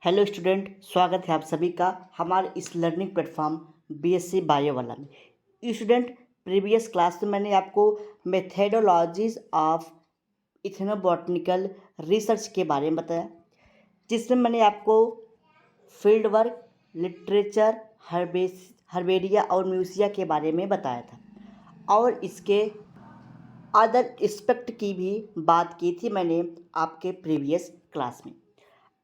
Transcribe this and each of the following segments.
Hello student, स्वागत है आप सभी का हमारे इस लर्निंग प्लेटफॉर्म बीएससी बायो वाला में। स्टूडेंट, प्रीवियस क्लास में मैंने आपको मेथेडोलॉजीज ऑफ इथनोबॉटनिकल रिसर्च के बारे में बताया, जिसमें मैंने आपको फील्ड वर्क, लिटरेचर, हर्बेरिया और म्यूजिया के बारे में बताया था और इसके अदर एस्पेक्ट की भी बात की थी मैंने आपके प्रीवियस क्लास में।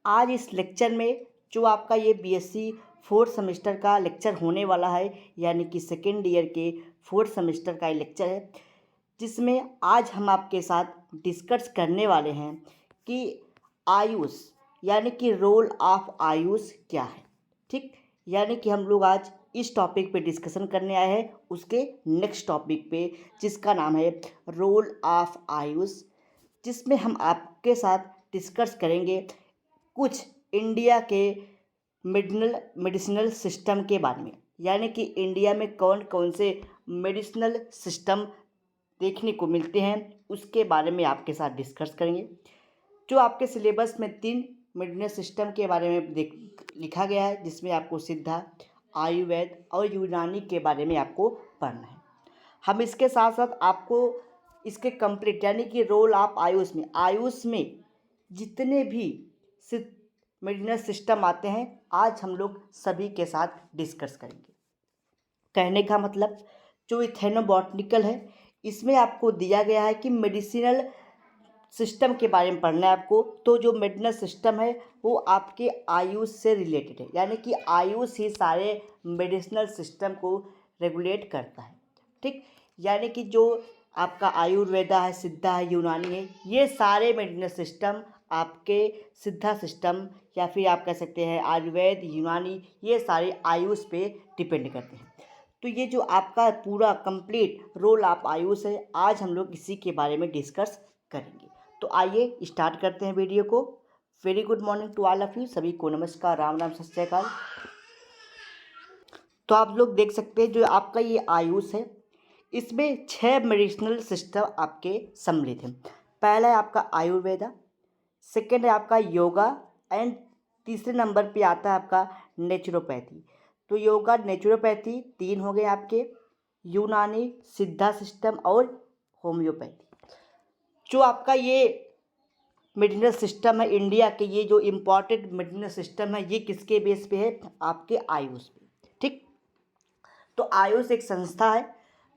आज इस लेक्चर में जो आपका ये बीएससी फोर्थ सेमेस्टर का लेक्चर होने वाला है, यानी कि सेकेंड ईयर के फोर्थ सेमेस्टर का ये लेक्चर है, जिसमें आज हम आपके साथ डिस्कस करने वाले हैं कि आयुष यानी कि रोल ऑफ आयुष क्या है। ठीक, यानी कि हम लोग आज इस टॉपिक पे डिस्कशन करने आए हैं उसके नेक्स्ट टॉपिक पे, जिसका नाम है रोल ऑफ आयुष, जिसमें हम आपके साथ डिस्कस करेंगे कुछ इंडिया के मेडिसिनल सिस्टम के बारे में, यानी कि इंडिया में कौन कौन से मेडिसिनल सिस्टम देखने को मिलते हैं उसके बारे में आपके साथ डिस्कस करेंगे। जो आपके सिलेबस में 3 मेडिसिनल सिस्टम के बारे में लिखा गया है, जिसमें आपको सिद्धा, आयुर्वेद और यूनानी के बारे में आपको पढ़ना है। हम इसके साथ साथ आपको इसके कंप्लीट यानी कि रोल ऑफ आयुष में जितने भी मेडिसिनल सिस्टम आते हैं आज हम लोग सभी के साथ डिस्कस करेंगे। कहने का मतलब जो इथेनोबॉटनिकल है इसमें आपको दिया गया है कि मेडिसिनल सिस्टम के बारे में पढ़ना है आपको। तो जो मेडिसिनल सिस्टम है वो आपके आयुष से रिलेटेड है, यानी कि आयुष ही सारे मेडिसिनल सिस्टम को रेगुलेट करता है। ठीक, यानी कि जो आपका आयुर्वेदा है, सिद्धा है, यूनानी है, ये सारे मेडिसिनल सिस्टम आपके सिद्धा सिस्टम या फिर आप कह सकते हैं आयुर्वेद, यूनानी, ये सारे आयुष पे डिपेंड करते हैं। तो ये जो आपका पूरा कंप्लीट रोल ऑफ आयुष है, आज हम लोग इसी के बारे में डिस्कस करेंगे। तो आइए स्टार्ट करते हैं वीडियो को। Very good morning to all of you, सभी को नमस्कार, राम राम, सत श्री अकाल। तो आप लोग देख सकते हैं जो आपका ये आयुष है इसमें 6 मेडिसिनल सिस्टम आपके सम्मिलित हैं। पहला है आपका आयुर्वेदा, सेकेंड है आपका योगा एंड तीसरे नंबर पे आता है आपका नेचुरोपैथी। तो योगा, नेचुरोपैथी 3 हो गए आपके, यूनानी, सिद्धा सिस्टम और होम्योपैथी। जो आपका ये मेडिसिनल सिस्टम है इंडिया के, ये जो इम्पॉर्टेंट मेडिसिनल सिस्टम है, ये किसके बेस पे है? आपके आयुष पे। ठीक, तो आयुष एक संस्था है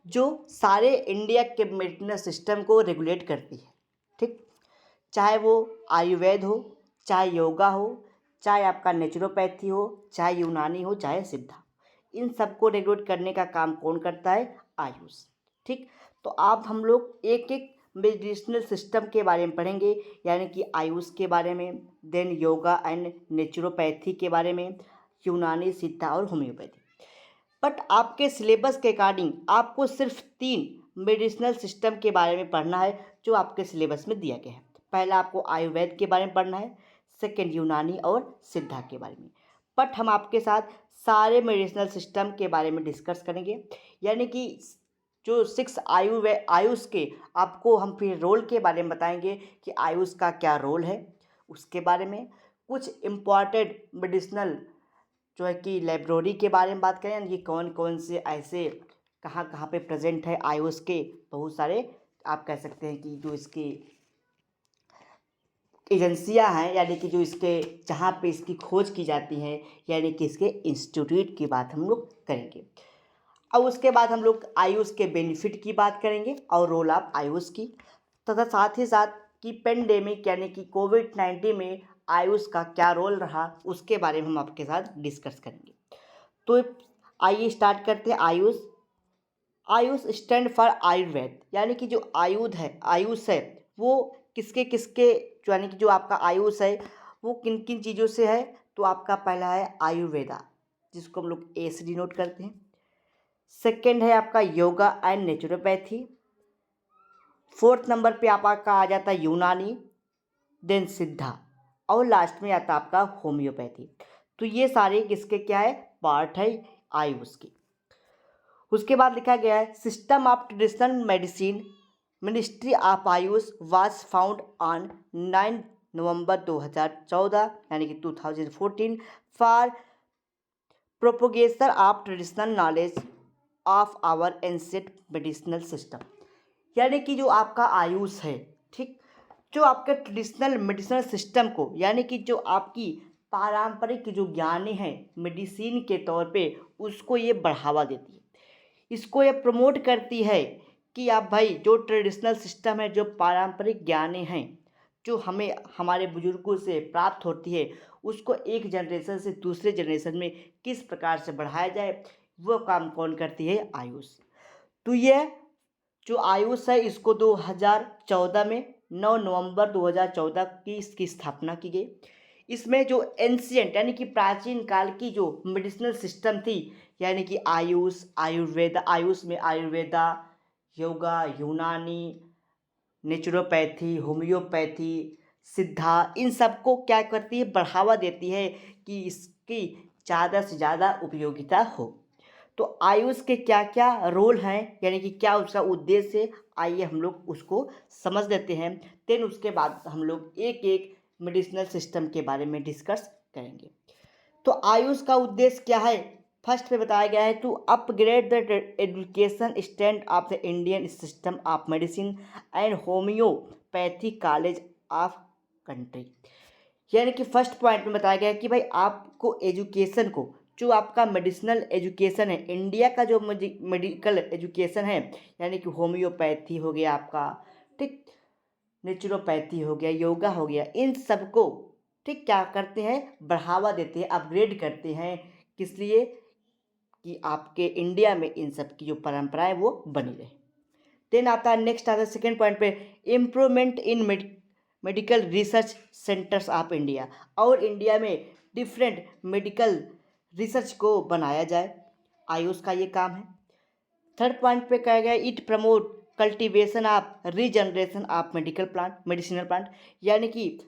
जो सारे इंडिया के मेडिसिनल सिस्टम को रेगुलेट करती है। ठीक, चाहे वो आयुर्वेद हो, चाहे योगा हो, चाहे आपका नेचुरोपैथी हो, चाहे यूनानी हो, चाहे सिद्धा, इन सबको रेगुलेट करने का काम कौन करता है? आयुष। ठीक, तो आप हम लोग एक एक मेडिसिनल सिस्टम के बारे में पढ़ेंगे, यानी कि आयुष के बारे में, देन योगा एंड नेचुरोपैथी के बारे में, यूनानी, सिद्धा और होम्योपैथी। बट आपके सिलेबस के अकॉर्डिंग आपको सिर्फ 3 मेडिसिनल सिस्टम के बारे में पढ़ना है जो आपके सिलेबस में दिया गया है। पहला आपको आयुर्वेद के बारे में पढ़ना है, सेकेंड यूनानी और सिद्धा के बारे में। बट हम आपके साथ सारे मेडिसिनल सिस्टम के बारे में डिस्कस करेंगे, यानी कि जो 6 आयुष के आपको हम फिर रोल के बारे में बताएंगे कि आयुष का क्या रोल है, उसके बारे में कुछ इम्पॉर्टेंट मेडिसिनल जो है कि लाइब्रेरी के बारे में बात करें, ये कौन कौन से ऐसे कहाँ कहाँ पे प्रेजेंट है आयुष के बहुत सारे, आप कह सकते हैं कि जो इसकी एजेंसियां हैं, यानी कि जो इसके जहाँ पे इसकी खोज की जाती है, यानी कि इसके इंस्टीट्यूट की बात हम लोग करेंगे। और उसके बाद हम लोग आयुष के बेनिफिट की बात करेंगे और रोल ऑफ आयुष की, तथा साथ ही साथ कि पेंडेमिक यानी कि कोविड-19 में आयुष का क्या रोल रहा उसके बारे में हम आपके साथ डिस्कस करेंगे। तो आइए स्टार्ट करते हैं। आयुष स्टैंड फॉर आयुर्वेद, यानी कि जो आयुष है वो किसके किसके, यानी कि जो आपका आयुष है वो किन किन चीज़ों से है। तो आपका पहला है आयुर्वेदा, जिसको हम लोग ए से डिनोट करते हैं। सेकेंड है आपका yoga and naturopathy. Fourth number पे आपका आ जाता है यूनानी, देन सिद्धा, और लास्ट में आता है आपका होम्योपैथी। तो ये सारे किसके क्या है? पार्ट है आयुष के। उसके बाद लिखा गया है system of traditional medicine ministry of Ayush was found on November 2014 यानी कि 2014 for propagation of traditional knowledge of our ancient medicinal system. यानी कि जो आपका आयुष है, ठीक, जो आपके ट्रेडिशनल मेडिसिनल सिस्टम को, यानी कि जो आपकी पारंपरिक जो ज्ञान है मेडिसिन के तौर पे, उसको ये बढ़ावा देती है, इसको ये प्रमोट करती है कि आप भाई जो ट्रेडिशनल सिस्टम है, जो पारंपरिक ज्ञान हैं, जो हमें हमारे बुजुर्गों से प्राप्त होती है, उसको एक जनरेशन से दूसरे जनरेशन में किस प्रकार से बढ़ाया जाए, वो काम कौन करती है? आयुष। तो ये जो आयुष है, इसको 2014 में 9 नवंबर 2014 की इसकी स्थापना की गई। इसमें जो एंशिएंट यानी कि प्राचीन काल की जो मेडिसिनल सिस्टम थी, यानी कि आयुष, आयुर्वेदा, आयुष में आयुर्वेदा, योगा, यूनानी, नेचुरोपैथी, होम्योपैथी, सिद्धा, इन सबको क्या करती है? बढ़ावा देती है कि इसकी ज़्यादा से ज़्यादा उपयोगिता हो। तो आयुष के क्या क्या रोल हैं, यानी कि क्या उसका उद्देश्य है, आइए हम लोग उसको समझ लेते हैं। देन उसके बाद हम लोग एक एक मेडिसिनल सिस्टम के बारे में डिस्कस करेंगे। तो आयुष का उद्देश्य क्या है? फर्स्ट पे बताया गया है, to upgrade the education stand of the Indian system of medicine and homoeopathy college of country. यानी कि फर्स्ट पॉइंट में बताया गया है कि भाई आपको एजुकेशन को, जो आपका मेडिसिनल एजुकेशन है, इंडिया का जो मेडिकल एजुकेशन है, यानी कि होम्योपैथी हो गया आपका, ठीक, नेचुरोपैथी हो गया, योगा हो गया, इन सबको, ठीक, क्या करते हैं? बढ़ावा देते हैं, अपग्रेड करते हैं। किस लिए? कि आपके इंडिया में इन सब की जो परंपराएं वो बनी रहे। देन आता है, नेक्स्ट आता है सेकेंड पॉइंट पे, improvement in medical research centres of India, और इंडिया में डिफरेंट मेडिकल रिसर्च को बनाया जाए, आयुष का ये काम है। थर्ड पॉइंट पे कहा गया, it promote cultivation of regeneration of medical plant, medicinal plant, यानी कि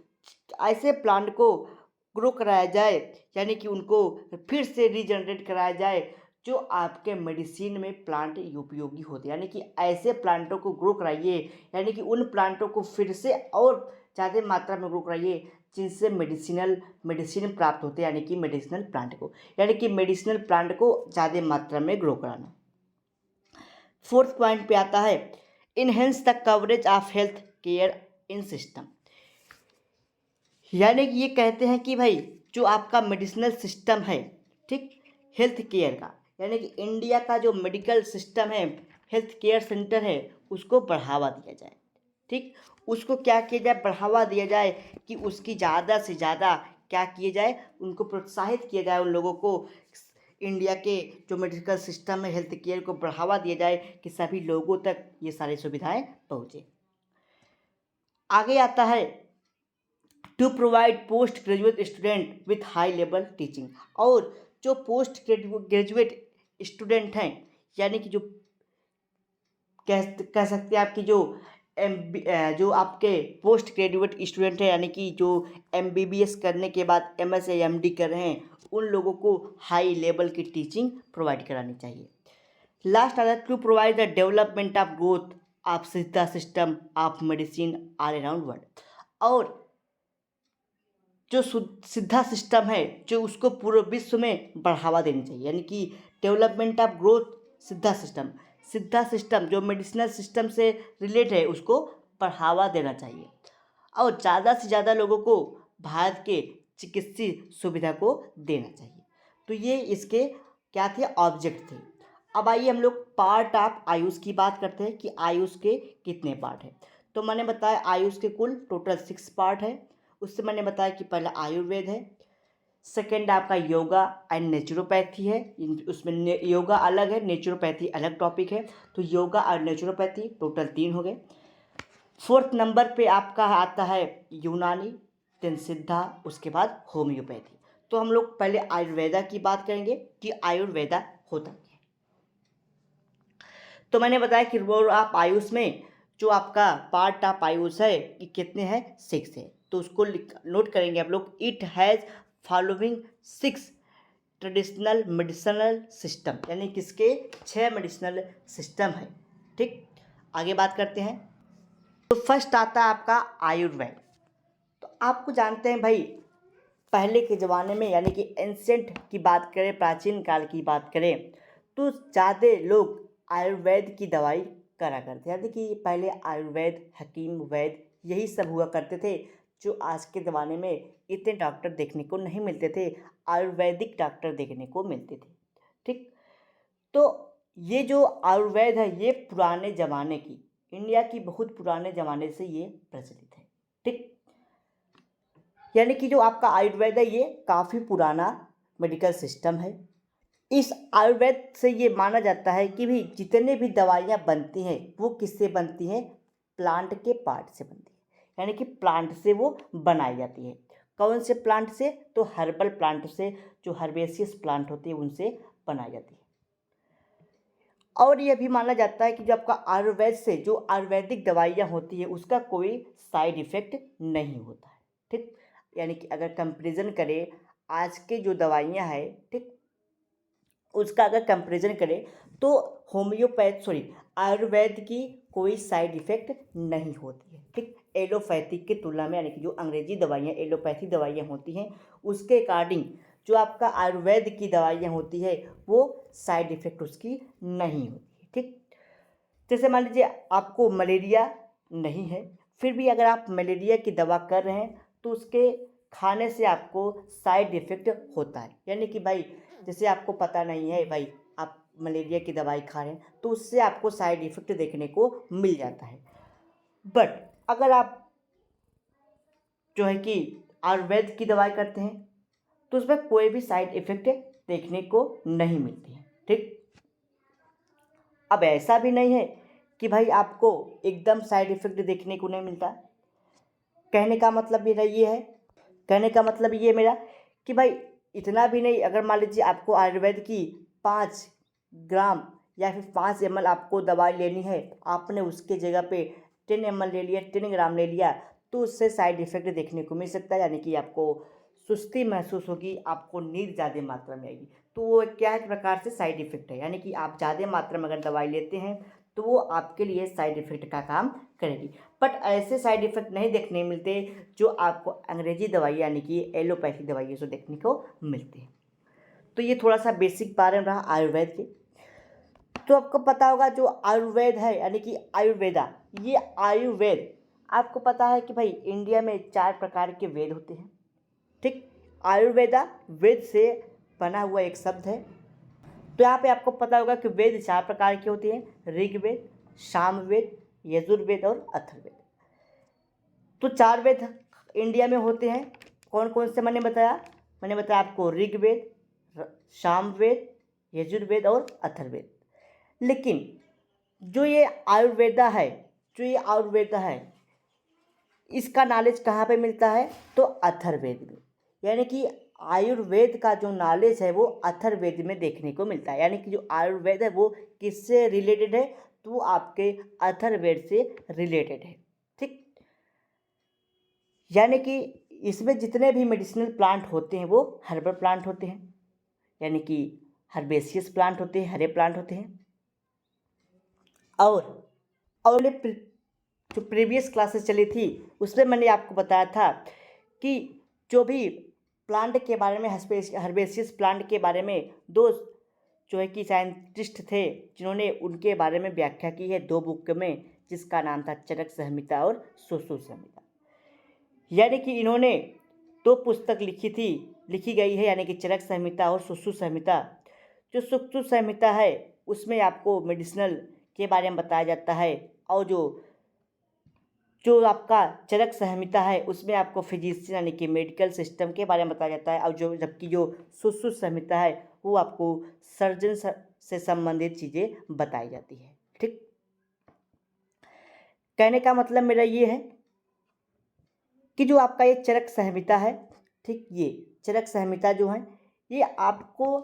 ऐसे प्लांट को ग्रो कराया जाए, यानी कि उनको फिर से रीजनरेट कराया जाए जो आपके मेडिसिन में प्लांट उपयोगी होते हैं, यानी कि ऐसे प्लांटों को ग्रो कराइए, यानी कि उन प्लांटों को फिर से और ज़्यादा मात्रा में ग्रो कराइए जिनसे मेडिसिन प्राप्त होते हैं, यानी कि मेडिसिनल प्लांट को, यानी कि मेडिसिनल प्लांट को ज़्यादा मात्रा में ग्रो कराना। फोर्थ पॉइंट पे आता है, enhance the coverage of health care in system, यानी कि ये कहते हैं कि भाई जो आपका मेडिसिनल सिस्टम है, ठीक, हेल्थ केयर का, यानी कि इंडिया का जो मेडिकल सिस्टम है, हेल्थ केयर सेंटर है, उसको बढ़ावा दिया जाए, ठीक, उसको क्या किया जाए? बढ़ावा दिया जाए कि उसकी ज़्यादा से ज़्यादा क्या किया जाए? उनको प्रोत्साहित किया जाए, उन लोगों को इंडिया के जो मेडिकल सिस्टम है, हेल्थ केयर को बढ़ावा दिया जाए कि सभी लोगों तक ये सारी सुविधाएं पहुँचे। आगे आता है, to provide post graduate student with high level teaching, और जो पोस्ट ग्रेजुएट स्टूडेंट हैं, यानी कि जो कह सकते हैं आपकी जो जो आपके पोस्ट ग्रेजुएट स्टूडेंट हैं, यानी कि जो MBBS करने के बाद MS या MD कर रहे हैं, उन लोगों को हाई लेवल की टीचिंग प्रोवाइड करानी चाहिए। लास्ट आता है, to provide the development of growth of Siddha system of medicine all around world, और जो सिद्धा सिस्टम है, जो उसको पूरे विश्व में बढ़ावा देनी चाहिए, यानी कि डेवलपमेंट ऑफ ग्रोथ सिद्धा सिस्टम जो मेडिसिनल सिस्टम से रिलेट है, उसको बढ़ावा देना चाहिए, और ज़्यादा से ज़्यादा लोगों को भारत के चिकित्सीय सुविधा को देना चाहिए। तो ये इसके क्या थे? ऑब्जेक्ट थे। अब आइए हम लोग पार्ट ऑफ आयुष की बात करते हैं कि आयुष के कितने पार्ट हैं। तो मैंने बताया आयुष के कुल टोटल 6 पार्ट है। उससे मैंने बताया कि पहला आयुर्वेद है, सेकेंड आपका योगा एंड नेचुरोपैथी है, उसमें योगा अलग है, नेचुरोपैथी अलग टॉपिक है, तो योगा और नेचुरोपैथी टोटल 3 हो गए। फोर्थ नंबर पे आपका आता है यूनानी, देन सिद्धा, उसके बाद होम्योपैथी। तो हम लोग पहले आयुर्वेदा की बात करेंगे कि आयुर्वेदा होता क्या है। तो मैंने बताया कि रोल ऑफ आयुष में जो आपका पार्ट ऑफ आयुष है कि कितने हैं? 6 है। तो उसको नोट करेंगे आप लोग, it has following 6 traditional medicinal system, यानी किसके 6 मेडिसिनल सिस्टम है, ठीक। आगे बात करते हैं। तो फर्स्ट आता है आपका आयुर्वेद। तो आपको जानते हैं भाई, पहले के ज़माने में यानी कि एंशेंट की बात करें, प्राचीन काल की बात करें, तो ज़्यादा लोग आयुर्वेद की दवाई करा करते, यानी कि पहले आयुर्वेद, हकीम वैद यही सब हुआ करते थे। जो आज के ज़माने में इतने डॉक्टर देखने को नहीं मिलते थे, आयुर्वेदिक डॉक्टर देखने को मिलते थे। ठीक, तो ये जो आयुर्वेद है ये पुराने ज़माने की, इंडिया की बहुत पुराने ज़माने से ये प्रचलित है। ठीक, यानी कि जो आपका आयुर्वेद है ये काफ़ी पुराना मेडिकल सिस्टम है। इस आयुर्वेद से ये माना जाता है कि भी जितने भी दवाइयाँ बनती हैं वो किससे बनती हैं, प्लांट के पार्ट से बनती है, यानी कि प्लांट से वो बनाई जाती है। कौन से प्लांट से, तो हर्बल प्लांट से, जो हर्बेशियस प्लांट होते हैं उनसे बनाई जाती है। और यह भी माना जाता है कि जो आपका आयुर्वेद से जो आयुर्वेदिक दवाइयाँ होती है उसका कोई साइड इफ़ेक्ट नहीं होता है। ठीक, यानी कि अगर कंपैरिजन करें आज के जो दवाइयाँ हैं, ठीक, उसका अगर कंपैरिजन करें तो आयुर्वेद की कोई साइड इफ़ेक्ट नहीं होती है। ठीक, एलोपैथिक की तुलना में, यानी कि जो अंग्रेजी दवाइयाँ एलोपैथी दवाइयाँ होती हैं उसके अकॉर्डिंग जो आपका आयुर्वेद की दवाइयाँ होती है वो साइड इफ़ेक्ट उसकी नहीं होती है। ठीक, जैसे मान लीजिए आपको मलेरिया नहीं है, फिर भी अगर आप मलेरिया की दवा कर रहे हैं तो उसके खाने से आपको साइड इफ़ेक्ट होता है। यानी कि भाई जैसे आपको पता नहीं है भाई, आप मलेरिया की दवाई खा रहे हैं तो उससे आपको साइड इफ़ेक्ट देखने को मिल जाता है। बट अगर आप जो है कि आयुर्वेद की दवाई करते हैं तो उसमें कोई भी साइड इफ़ेक्ट देखने को नहीं मिलती है। ठीक, अब ऐसा भी नहीं है कि भाई आपको एकदम साइड इफ़ेक्ट देखने को नहीं मिलता। कहने का मतलब मेरा ये है, कहने का मतलब ये मेरा कि भाई इतना भी नहीं, अगर मान लीजिए आपको आयुर्वेद की 5 ग्राम या फिर 5 ml आपको दवाई लेनी है, आपने उसके जगह पे 10 ml ले लिया, 10 ग्राम ले लिया, तो उससे साइड इफ़ेक्ट देखने को मिल सकता है। यानी कि आपको सुस्ती महसूस होगी, आपको नींद ज़्यादा मात्रा में आएगी, तो वो क्या एक प्रकार से साइड इफ़ेक्ट है। यानी कि आप ज़्यादा मात्रा में अगर दवाई लेते हैं तो वो आपके लिए साइड इफ़ेक्ट का काम करेगी। बट ऐसे साइड इफ़ेक्ट नहीं देखने मिलते जो आपको अंग्रेजी दवाई यानी कि एलोपैथी दवाइयों से देखने को मिलते हैं। तो ये थोड़ा सा बेसिक बारे में रहा आयुर्वेद के। तो आपको पता होगा जो आयुर्वेद है यानी कि आयुर्वेदा, ये आयुर्वेद आपको पता है कि भाई इंडिया में 4 प्रकार के वेद होते हैं। ठीक, आयुर्वेदा वेद से बना हुआ एक शब्द है। तो यहाँ पे आपको पता होगा कि वेद 4 प्रकार के होते हैं, ऋग्वेद, सामवेद, यजुर्वेद और अथर्ववेद। तो 4 वेद इंडिया में होते हैं। कौन कौन से मैंने बताया आपको, ऋग्वेद, सामवेद, यजुर्वेद और अथर्ववेद। लेकिन जो ये आयुर्वेदा है इसका नॉलेज कहाँ पे मिलता है, तो अथर्ववेद में। यानी कि आयुर्वेद का जो नॉलेज है वो अथर्ववेद में देखने को मिलता है। यानी कि जो आयुर्वेद है वो किससे रिलेटेड है, तो वो आपके अथर्ववेद से रिलेटेड है। ठीक, यानी कि इसमें जितने भी मेडिसिनल प्लांट होते हैं वो हर्बल प्लांट होते हैं, यानी कि हर्बेशियस प्लांट होते हैं, हरे प्लांट होते हैं। और जो प्रीवियस क्लासेस चली थी उसमें मैंने आपको बताया था कि जो भी प्लांट के बारे में, हर्बेशियस प्लांट के बारे में दो जो है कि साइंटिस्ट थे जिन्होंने उनके बारे में व्याख्या की है 2 बुक में, जिसका नाम था चरक संहिता और सुश्रुत संहिता। यानी कि इन्होंने 2 पुस्तक लिखी गई है, यानी कि चरक संहिता और सुश्रुत संहिता। जो सुश्रुत संहिता है उसमें आपको मेडिसिनल के बारे में बताया जाता है, और जो आपका चरक संहिता है उसमें आपको फिजिशियन यानी कि मेडिकल सिस्टम के बारे में बताया जाता है, और जबकि जो सुश्रुत संहिता है वो आपको सर्जन से संबंधित चीज़ें बताई जाती है। ठीक, कहने का मतलब मेरा ये है कि जो आपका ये चरक संहिता है, ठीक, ये चरक संहिता जो है ये आपको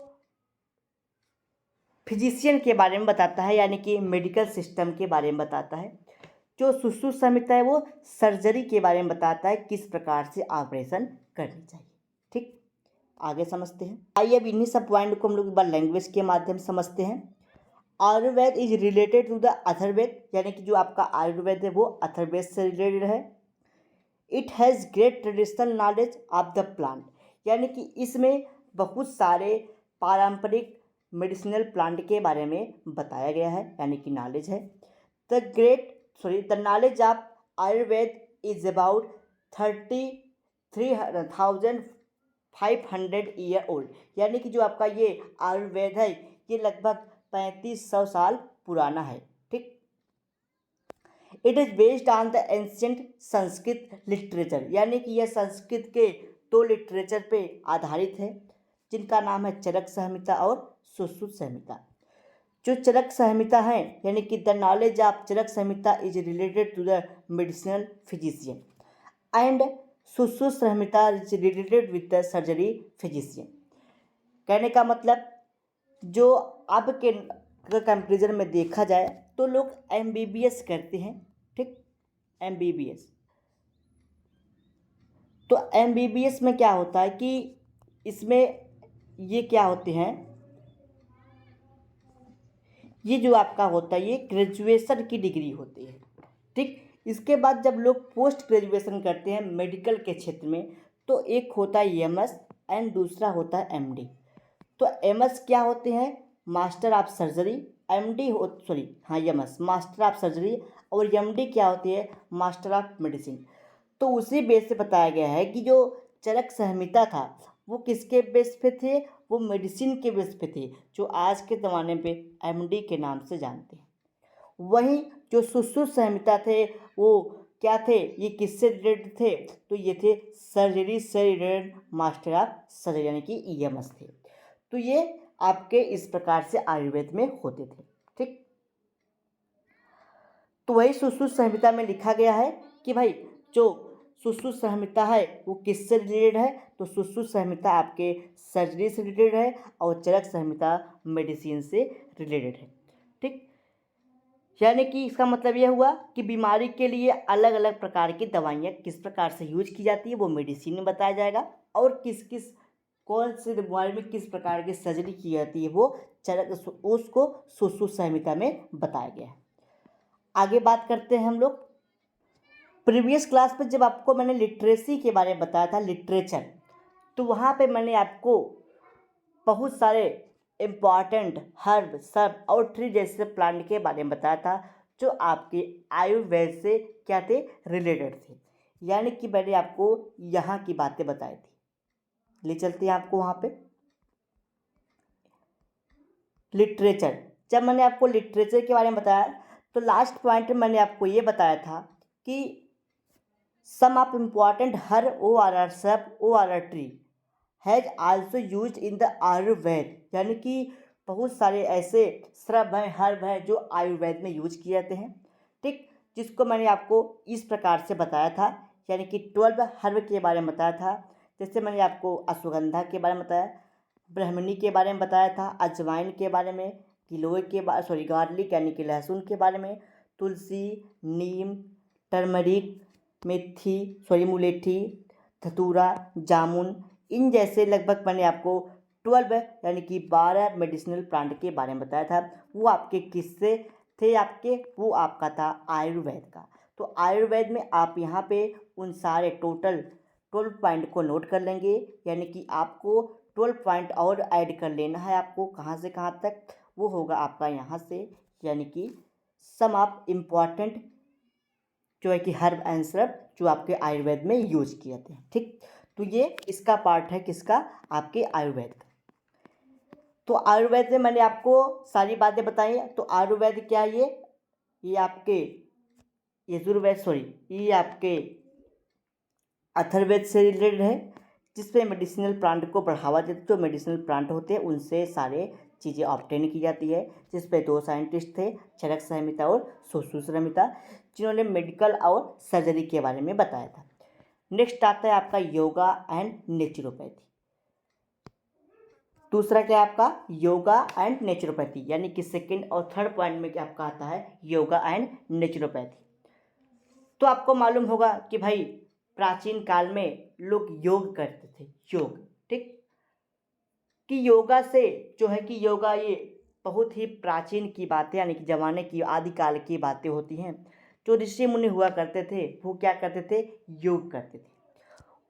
फिजिशियन के बारे में बताता है, यानी कि मेडिकल सिस्टम के बारे में बताता है। जो सुश्रुत संहिता है वो सर्जरी के बारे में बताता है, किस प्रकार से ऑपरेशन करनी चाहिए। ठीक, आगे समझते हैं। आइए अब इन्हीं सब पॉइंट को हम लोग एक बार लैंग्वेज के माध्यम से समझते हैं। Ayurveda is related to the Atharvaveda, यानी कि जो आपका आयुर्वेद है वो अथर्ववेद से रिलेटेड है। It has great traditional knowledge of the plant, यानी कि इसमें बहुत सारे पारंपरिक मेडिसिनल प्लांट के बारे में बताया गया है, यानी कि नॉलेज है। The knowledge of Ayurveda is about 33,500 year old, यानी कि जो आपका ये आयुर्वेद है ये लगभग 3500 साल पुराना है। ठीक, it is based on the ancient Sanskrit literature, यानी कि यह संस्कृत के दो लिटरेचर पे आधारित है जिनका नाम है चरक संहिता और सुश्रुत संहिता। जो चरक संहिता है, यानी कि the knowledge of Charaka Samhita is related to the medicinal physician and Sushruta Samhita is related with the surgery physician. कहने का मतलब जो अब के कंपेरिजन में देखा जाए तो लोग MBBS करते हैं। ठीक, MBBS, तो MBBS में क्या होता है कि इसमें ये क्या होते हैं, ये जो आपका होता है ये ग्रेजुएशन की डिग्री होती है। ठीक, इसके बाद जब लोग पोस्ट ग्रेजुएशन करते हैं मेडिकल के क्षेत्र में तो एक होता है MS एंड दूसरा होता है MD। तो MS क्या होते हैं, master of surgery, MS master of surgery, और MD क्या होती है, मास्टर ऑफ मेडिसिन। तो उसी बेस से बताया गया है कि जो चरक संहिता था वो किसके बेस पे थे, वो मेडिसिन के बेस पे थे, जो आज के ज़माने पे MD के नाम से जानते हैं। वहीं जो सुश्रुत संहिता थे वो क्या थे, ये किससे रिलेटेड थे, तो ये थे सर्जरी से रिलेटेड मास्टर ऑफ सर्जरी, यानी कि EMS थे। तो ये आपके इस प्रकार से आयुर्वेद में होते थे। ठीक, तो वही सुश्रुत संहिता में लिखा गया है कि भाई जो सुश्रुत संहिता है वो किससे रिलेटेड है, तो सुश्रुत संहिता आपके सर्जरी से रिलेटेड है और चरक संहिता मेडिसिन से रिलेटेड है। ठीक, यानी कि इसका मतलब यह हुआ कि बीमारी के लिए अलग अलग प्रकार की दवाइयाँ किस प्रकार से यूज की जाती है वो मेडिसिन में बताया जाएगा, और कौन सी बीमारी में किस प्रकार की सर्जरी की जाती है वो उसको सुश्रुत संहिता में बताया गया है। आगे बात करते हैं हम लोग। प्रीवियस क्लास में जब आपको मैंने लिटरेसी के बारे में बताया था, लिटरेचर, तो वहाँ पे मैंने आपको बहुत सारे इम्पॉर्टेंट हर्ब, सर्ब और ट्री जैसे प्लांट के बारे में बताया था जो आपके आयुर्वेद से क्या थे, रिलेटेड थे, यानी कि मैंने आपको यहाँ की बातें बताई थी। ले चलते हैं आपको वहाँ पे लिटरेचर। जब मैंने आपको लिटरेचर के बारे में बताया तो लास्ट पॉइंट में मैंने आपको ये बताया था कि सम ऑफ इम्पॉर्टेंट ORR सब ORR tree has also use in the Ayurveda, यानी कि बहुत सारे ऐसे श्रब हैं, हर्ब हैं जो आयुर्वेद में यूज किए जाते हैं। ठीक, जिसको मैंने आपको इस प्रकार से बताया था, यानी कि 12 हर्ब के बारे में बताया था। जैसे मैंने आपको अश्वगंधा के बारे में बताया, ब्राह्मणी के बारे में बताया था, अजवाइन के बारे में, गार्लिक यानी कि लहसुन के बारे में, तुलसी, नीम, टर्मरिक, मुलेठी, धतूरा, जामुन, इन जैसे लगभग मैंने आपको 12 यानी कि 12 मेडिसिनल प्लांट के बारे में बताया था। वो आपके किससे थे, वो आपका था आयुर्वेद का। तो आयुर्वेद में आप यहाँ पे उन सारे टोटल 12 पॉइंट को नोट कर लेंगे, यानी कि आपको 12 पॉइंट और ऐड कर लेना है आपको, कहाँ से कहाँ तक, वो होगा आपका यहाँ से, यानी कि सम ऑफ इम्पॉर्टेंट जो है कि हर्ब एंड श्रब जो आपके आयुर्वेद में यूज किए जाते हैं। ठीक, तो ये इसका पार्ट है किसका, आपके आयुर्वेद का। तो आयुर्वेद में मैंने आपको सारी बातें बताई। तो आयुर्वेद क्या है, ये आपके ये आपके अथर्ववेद से रिलेटेड है, जिसपे मेडिसिनल प्लांट को बढ़ावा देते, जो मेडिसिनल प्लांट होते हैं उनसे सारे चीज़ें ऑब्टेन की जाती है, जिसपे 2 साइंटिस्ट थे, चरक संहिता और सुश्रुत संहिता, जिन्होंने मेडिकल और सर्जरी के बारे में बताया था। नेक्स्ट आता है आपका योगा एंड नेचुरोपैथी। दूसरा क्या है आपका योगा एंड नेचुरोपैथी, यानी कि सेकंड और थर्ड पॉइंट में क्या आपका आता है योगा एंड नेचुरोपैथी। तो आपको मालूम होगा कि भाई प्राचीन काल में लोग योग करते थे, योग। ठीक, कि योगा से जो है कि योगा ये बहुत ही प्राचीन की बातें, यानी कि ज़माने की आदिकाल की बातें होती हैं, जो ऋषि मुनि हुआ करते थे वो क्या करते थे, योग करते थे,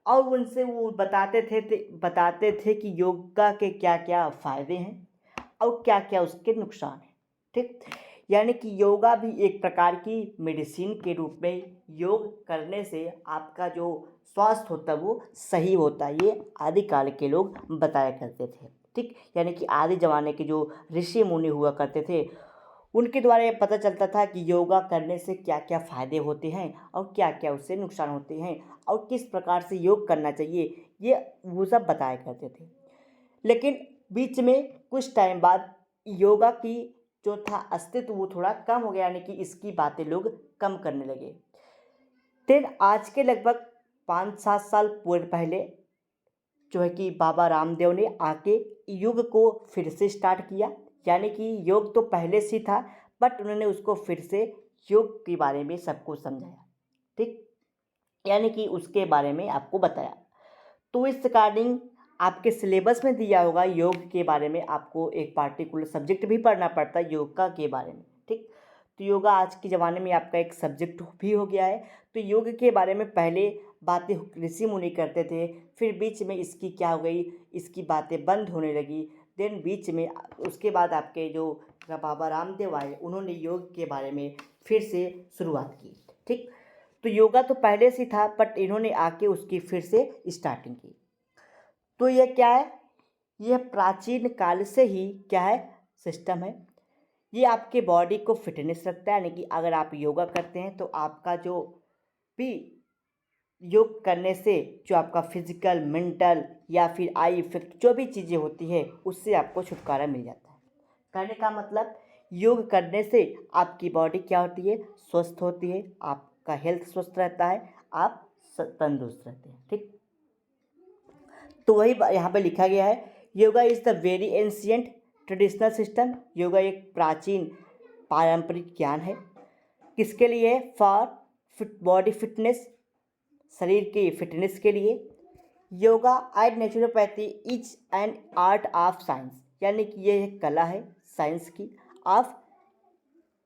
और उनसे वो बताते थे कि योगा के क्या क्या फ़ायदे हैं और क्या क्या उसके नुकसान हैं। ठीक, यानी कि योगा भी एक प्रकार की मेडिसिन के रूप में, योग करने से आपका जो स्वास्थ्य होता है वो सही होता है, ये आदिकाल के लोग बताया करते थे। ठीक, यानी कि आदि ज़माने के जो ऋषि मुनि हुआ करते थे उनके द्वारा ये पता चलता था कि योगा करने से क्या क्या फ़ायदे होते हैं और क्या क्या उससे नुकसान होते हैं और किस प्रकार से योग करना चाहिए, ये वो सब बताया करते थे। लेकिन बीच में कुछ टाइम बाद योगा की जो था अस्तित्व वो थोड़ा कम हो गया, यानी कि इसकी बातें लोग कम करने लगे। फिर आज के लगभग 5-7 साल पूर्व पहले जो है कि बाबा रामदेव ने आके योग को फिर से स्टार्ट किया। यानी कि योग तो पहले से था बट उन्होंने उसको फिर से योग के बारे में सबको समझाया। ठीक, यानी कि उसके बारे में आपको बताया। तो इस रिगार्डिंग आपके सिलेबस में दिया होगा योग के बारे में, आपको एक पार्टिकुलर सब्जेक्ट भी पढ़ना पड़ता है योगा के बारे में। ठीक, तो योगा आज के ज़माने में आपका एक सब्जेक्ट भी हो गया है। तो योग के बारे में पहले बातें ऋषि मुनि करते थे, फिर बीच में इसकी क्या हो गई, इसकी बातें बंद होने लगी। देन बीच में उसके बाद आपके जो बाबा रामदेव आए, उन्होंने योग के बारे में फिर से शुरुआत की। ठीक, तो योगा तो पहले से था बट इन्होंने आके उसकी फिर से स्टार्टिंग की। तो यह क्या है, यह प्राचीन काल से ही क्या है, सिस्टम है। ये आपके बॉडी को फिटनेस रखता है, यानी कि अगर आप योगा करते हैं तो आपका जो भी योग करने से जो आपका फिजिकल, मेंटल या फिर आई इफेक्ट जो भी चीज़ें होती है उससे आपको छुटकारा मिल जाता है। कहने का मतलब योग करने से आपकी बॉडी क्या होती है, स्वस्थ होती है, आपका हेल्थ स्वस्थ रहता है, आप तंदुरुस्त रहते हैं। ठीक, तो वही यहाँ पे लिखा गया है, yoga is the very ancient traditional system. Yoga एक प्राचीन पारंपरिक ज्ञान है। किसके लिए, फॉर बॉडी फिटनेस, शरीर की फिटनेस के लिए। Yoga and naturopathy is an art of science, यानी कि ये एक कला है साइंस की, of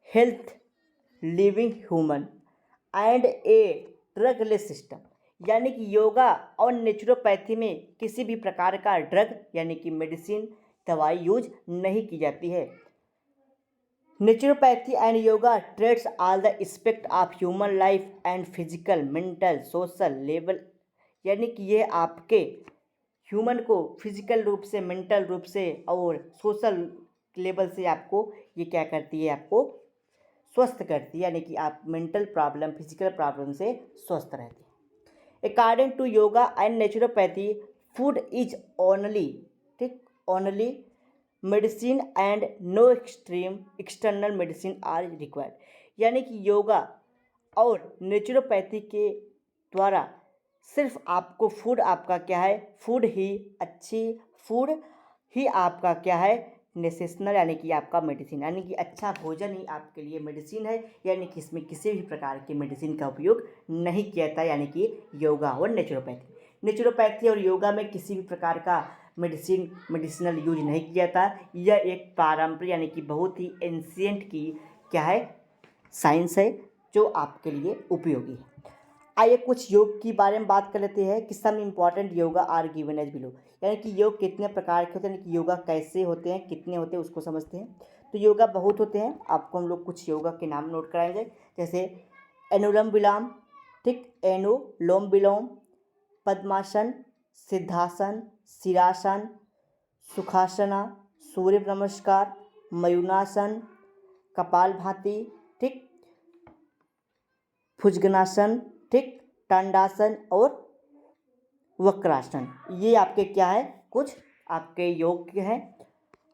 health living human and a drugless system. यानी कि योगा और नेचुरोपैथी में किसी भी प्रकार का ड्रग यानी कि मेडिसिन, दवाई यूज नहीं की जाती है। Naturopathy and yoga treats all the aspect of human life and physical, mental, social level, यानी कि ये आपके ह्यूमन को फिजिकल रूप से, मेंटल रूप से और सोशल लेवल से आपको ये क्या करती है, आपको स्वस्थ करती है, यानी कि आप मेंटल प्रॉब्लम, फिजिकल प्रॉब्लम से स्वस्थ रहते हैं। According to yoga and naturopathy, food is only, ठीक, only medicine and no extreme external medicine are required. यानी कि योगा और नेचुरोपैथी के द्वारा सिर्फ आपको फूड, आपका क्या है, फूड ही अच्छी, फूड ही आपका क्या है, नेसेशनल, यानी कि आपका मेडिसिन, यानी कि अच्छा भोजन ही आपके लिए मेडिसिन है। यानी कि इसमें किसी भी प्रकार की मेडिसिन का उपयोग नहीं किया जाता, यानी कि योगा और नेचुरोपैथी और योगा में किसी भी प्रकार का मेडिसिनल यूज नहीं किया जाता। यह एक पारंपरिक यानी कि बहुत ही एंशियंट की क्या है, साइंस है जो आपके लिए उपयोगी है। आइए कुछ योग के बारे में बात कर लेते हैं कि some important yoga are given as below, यानी कि योग कितने प्रकार के होते हैं, कि योगा कैसे होते हैं, कितने होते हैं, उसको समझते हैं। तो योगा बहुत होते हैं, आपको हम लोग कुछ योगा के नाम नोट कराएंगे, जैसे अनुलोम विलोम, ठीक, अनुलोम विलोम, पद्मासन, सिद्धासन, सिरासन, सुखासना, सूर्य नमस्कार, मयूरासन, कपालभाति, ठीक, भुजंगासन, ठीक, दंडासन और वक्रासन, ये आपके क्या है, कुछ आपके योग के हैं।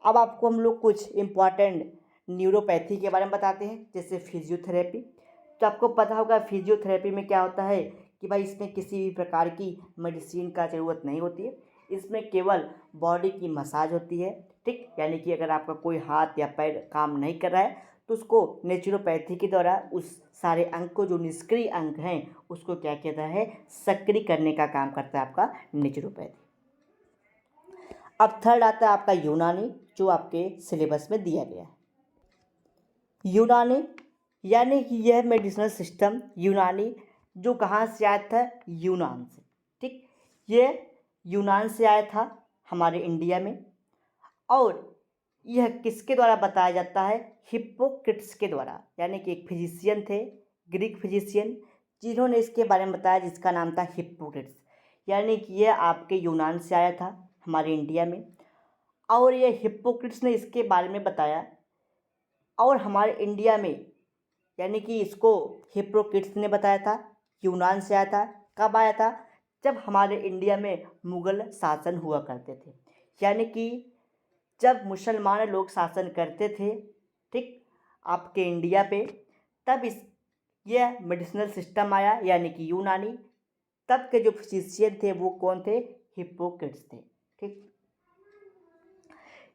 अब आपको हम लोग कुछ इम्पॉर्टेंट न्यूरोपैथी के बारे में बताते हैं, जैसे फिजियोथेरेपी। तो आपको पता होगा फिजियोथेरेपी में क्या होता है कि भाई इसमें किसी भी प्रकार की मेडिसिन का ज़रूरत नहीं होती है, इसमें केवल बॉडी की मसाज होती है। ठीक, यानी कि अगर आपका कोई हाथ या पैर काम नहीं कर रहा है तो उसको नेचुरोपैथी के द्वारा उस सारे अंग को, जो निष्क्रिय अंग हैं, उसको क्या कहता है, सक्रिय करने का काम करता है आपका नेचुरोपैथी। अब थर्ड आता है आपका यूनानी, जो आपके सिलेबस में दिया गया है। यूनानी यानी कि यह मेडिसिनल सिस्टम यूनानी जो कहाँ से आया था, यूनान से। ठीक, ये यूनान से आया था हमारे इंडिया में। और यह किसके द्वारा बताया जाता है, हिप्पोक्रेट्स के द्वारा, यानी कि एक फिजिशियन थे, ग्रीक फिजिशियन, जिन्होंने इसके बारे में बताया, जिसका नाम था हिप्पोक्रेट्स। यानी कि यह आपके यूनान से आया था हमारे इंडिया में, और यह हिप्पोक्रेट्स ने इसके बारे में बताया। और हमारे इंडिया में यानी कि इसको हिप्पोक्रेट्स ने बताया था, यूनान से आया था। कब आया था, जब हमारे इंडिया में मुग़ल शासन हुआ करते थे, यानी कि जब मुसलमान लोग शासन करते थे, ठीक, आपके इंडिया पे, तब यह मेडिसिनल सिस्टम आया, यानी कि यूनानी। तब के जो फिजिशियन थे वो कौन थे, हिप्पोक्रेट्स थे। ठीक,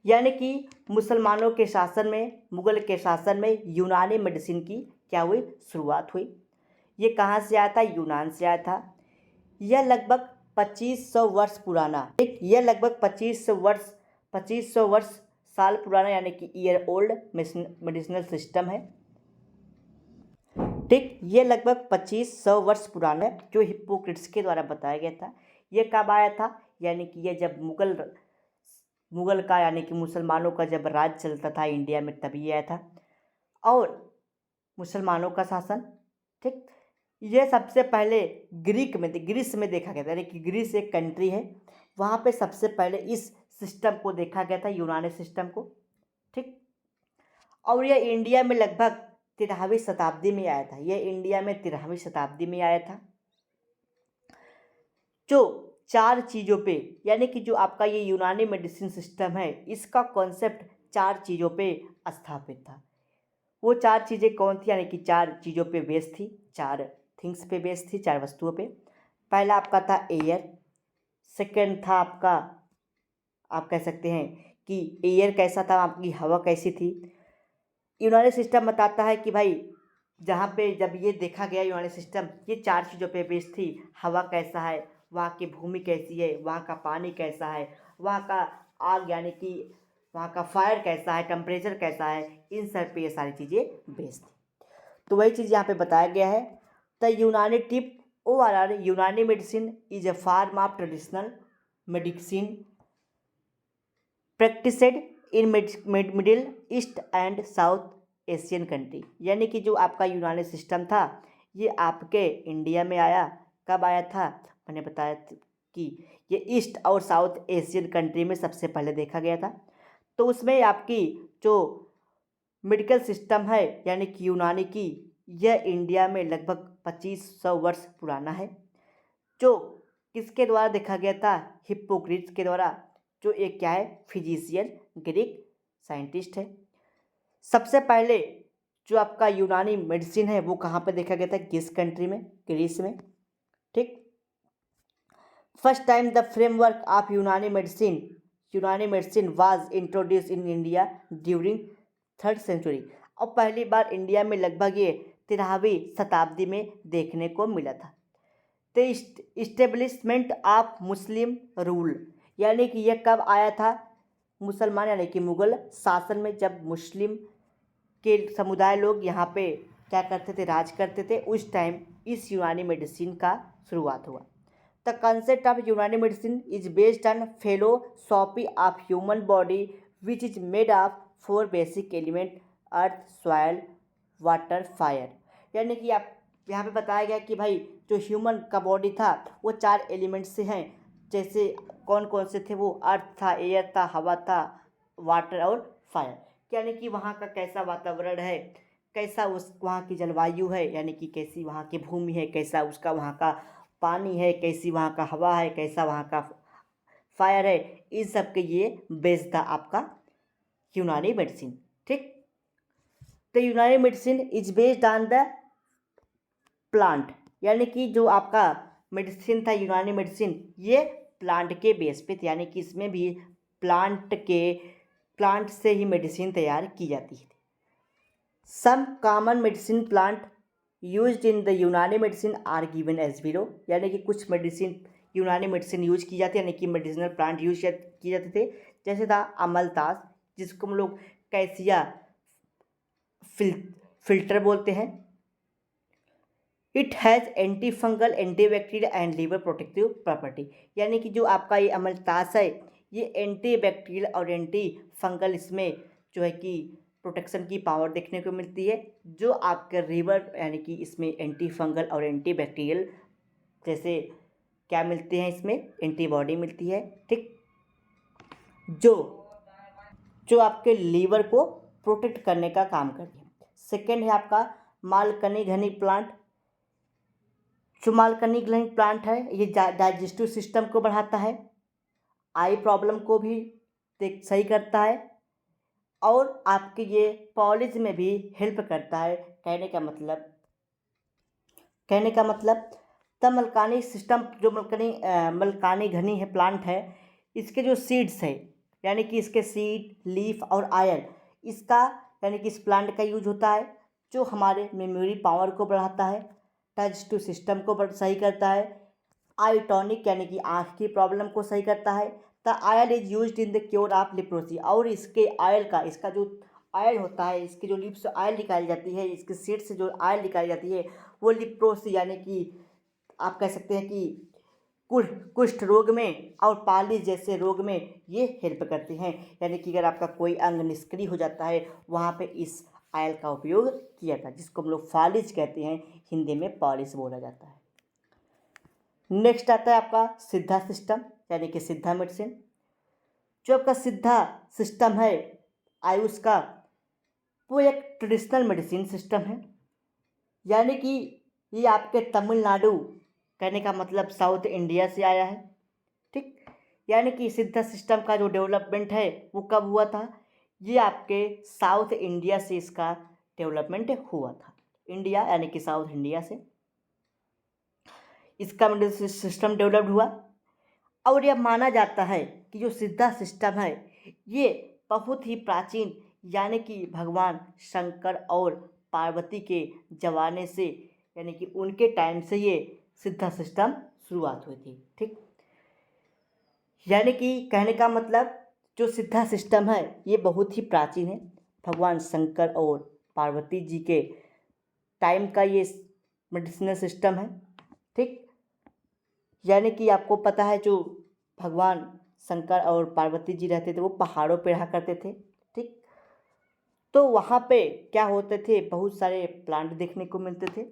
यानी कि मुसलमानों के शासन में, मुग़ल के शासन में यूनानी मेडिसिन की क्या हुई, शुरुआत हुई। ये कहाँ से आया था, यूनान से आया था। यह लगभग 2500 वर्ष पुराना, ठीक, यह लगभग 2500 वर्ष साल पुराना, यानी कि ईयर ओल्ड मेडिसिनल सिस्टम है। ठीक, ये लगभग 2500 वर्ष पुराना है, जो हिप्पोक्रेट्स के द्वारा बताया गया था। ये कब आया था, यानी कि ये जब मुग़ल का, यानी कि मुसलमानों का जब राज चलता था इंडिया में, तभी आया था। और मुसलमानों का शासन, ठीक, ये सबसे पहले ग्रीस में देखा गया था, यानी कि ग्रीस एक कंट्री है, वहाँ पे सबसे पहले इस सिस्टम को देखा गया था, यूनानी सिस्टम को। ठीक, और यह इंडिया में लगभग 13वीं शताब्दी में आया था। यह इंडिया में 13वीं शताब्दी में आया था, जो 4 चीज़ों पे, यानी कि जो आपका ये यूनानी मेडिसिन सिस्टम है, इसका कॉन्सेप्ट 4 चीज़ों पे स्थापित था। वो 4 चीज़ें कौन थी, यानी कि 4 चीज़ों पे बेस्ड थी, 4 थिंग्स पे बेस्ड थी, 4 वस्तुओं पे। पहला आपका था एयर, सेकंड था आपका, आप कह सकते हैं कि एयर कैसा था, आपकी हवा कैसी थी। यूनानी सिस्टम बताता है कि भाई जहाँ पे जब ये देखा गया यूनानी सिस्टम, ये 4 चीज़ों पे बेस्ड थी। हवा कैसा है, वहाँ की भूमि कैसी है, वहाँ का पानी कैसा है, वहाँ का आग, यानी कि वहाँ का फायर कैसा है, टेम्परेचर कैसा है, इन सब पे ये सारी चीज़ें बेस्ड थी। तो वही चीज़ यहाँ पे बताया गया है। The Unani tip overall Unani medicine is a form of traditional medicine practised in Middle East and South Asian country. यानी कि जो आपका यूनानी सिस्टम था, ये आपके इंडिया में आया। कब आया था, मैंने बताया कि ये ईस्ट और साउथ एशियन कंट्री में सबसे पहले देखा गया था। तो उसमें आपकी जो मेडिकल सिस्टम है, यानी कि यूनानी की, यह इंडिया में लगभग 2500 वर्ष पुराना है, जो किसके द्वारा देखा गया था, हिप्पोक्रेट्स के द्वारा, जो एक क्या है, फिजिशियन, ग्रीक साइंटिस्ट है। सबसे पहले जो आपका यूनानी मेडिसिन है वो कहाँ पे देखा गया था, किस कंट्री में, ग्रीस में। ठीक, first time the framework of Unani medicine was introduce in India during 3rd century. और पहली बार इंडिया में लगभग ये 13वीं शताब्दी में देखने को मिला था। The establishment of Muslim rule, यानी कि यह कब आया था, मुसलमान यानी कि मुग़ल शासन में, जब मुस्लिम के समुदाय लोग यहाँ पे क्या करते थे, राज करते थे, उस टाइम इस यूनानी मेडिसिन का शुरुआत हुआ। The concept of Unani medicine is based on philosophy of human body which is made of 4 basic element, earth, soil, water, fire. यानी कि आप यहाँ पे बताया गया कि भाई जो ह्यूमन का बॉडी था वो 4 एलिमेंट्स से हैं। जैसे कौन कौन से थे वो, अर्थ था, एयर था, हवा था, वाटर और फायर। यानी कि वहाँ का कैसा वातावरण है, कैसा उस वहाँ की जलवायु है, यानी कि कैसी वहाँ की भूमि है, कैसा उसका वहाँ का पानी है, कैसी वहाँ का हवा है, कैसा वहाँ का फायर है, इन सब के ये बेस्ड था आपका यूनानी मेडिसिन। ठीक, तो यूनानी medicine is based on the plant, यानी कि जो आपका मेडिसिन था यूनानी मेडिसिन, ये प्लांट के बेस पे, यानी कि इसमें भी प्लांट से ही मेडिसिन तैयार की जाती है। Some common medicine plant used in the Unani medicine are given as below. यानी कि कुछ मेडिसिन यूनानी मेडिसिन यूज की जाती है, यानी कि मेडिसिनल प्लांट यूज किए जाते थे। जैसे था अमलतास, जिसको हम लोग कैसिया फिल्टर बोलते हैं। It has anti fungal, anti bacterial and liver protective property, यानी कि जो आपका ये अमलतास है ये एंटी बैक्टीरियल और एंटी फंगल इसमें जो है कि प्रोटेक्शन की पावर देखने को मिलती है, जो आपके लीवर यानी कि इसमें एंटी फंगल और एंटी बैक्टीरियल जैसे क्या मिलते हैं, इसमें एंटीबॉडी मिलती है, ठीक, जो जो आपके लीवर को प्रोटेक्ट करने का काम करती है। सेकेंड है आपका मालकनी घनी प्लांट। जो मालकनी घनी प्लांट है ये डाइजेस्टिव सिस्टम को बढ़ाता है, आई प्रॉब्लम को भी सही करता है, और आपके ये पॉलिज में भी हेल्प करता है। कहने का मतलब द मलकानी सिस्टम, जो मलकानी घनी है प्लांट है, इसके जो सीड्स है यानी कि इसके सीड, लीफ और आयल, इसका यानी कि इस प्लांट का यूज होता है जो हमारे मेमोरी पावर को बढ़ाता है, डाइजेस्टिव सिस्टम को सही करता है, आई टॉनिक यानी कि आँख की प्रॉब्लम को सही करता है। The aisle is used in the cure of leprosy, और इसके आयल का, इसका जो आयल होता है, इसके जो लिप्स से आयल निकाली जाती है, इसके सीड से जो आयल निकाली जाती है वो लिप्रोसी यानी कि आप कह सकते हैं कि कुष्ठ रोग में और पालिस जैसे रोग में ये हेल्प करते हैं। यानी कि अगर आपका कोई अंग निष्क्रिय हो जाता है वहाँ पे इस आयल का उपयोग किया था, जिसको हम लोग फालिज कहते हैं, हिंदी में पॉलिश बोला जाता है। नेक्स्ट आता है आपका सिद्धा सिस्टम यानी कि सिद्धा मेडिसिन। जो आपका सिद्धा सिस्टम है आयुष का, वो एक ट्रेडिशनल मेडिसिन सिस्टम है, यानी कि ये आपके तमिलनाडु, कहने का मतलब साउथ इंडिया से आया है, ठीक। यानी कि सिद्धा सिस्टम का जो डेवलपमेंट है वो कब हुआ था, ये आपके साउथ इंडिया से इसका डेवलपमेंट हुआ था। इंडिया यानी कि साउथ इंडिया से इसका मेडिसिन सिस्टम डेवलप्ड हुआ, और यह माना जाता है कि जो सिद्धा सिस्टम है ये बहुत ही प्राचीन, यानी कि भगवान शंकर और पार्वती के जमाने से, यानी कि उनके टाइम से ये सिद्धा सिस्टम शुरुआत हुई थी, ठीक। यानी कि कहने का मतलब जो सिद्धा सिस्टम है ये बहुत ही प्राचीन है, भगवान शंकर और पार्वती जी के टाइम का ये मेडिसिनल सिस्टम है, ठीक। यानी कि आपको पता है जो भगवान शंकर और पार्वती जी रहते थे वो पहाड़ों पे रहा करते थे, ठीक। तो वहाँ पे क्या होते थे, बहुत सारे प्लांट देखने को मिलते थे,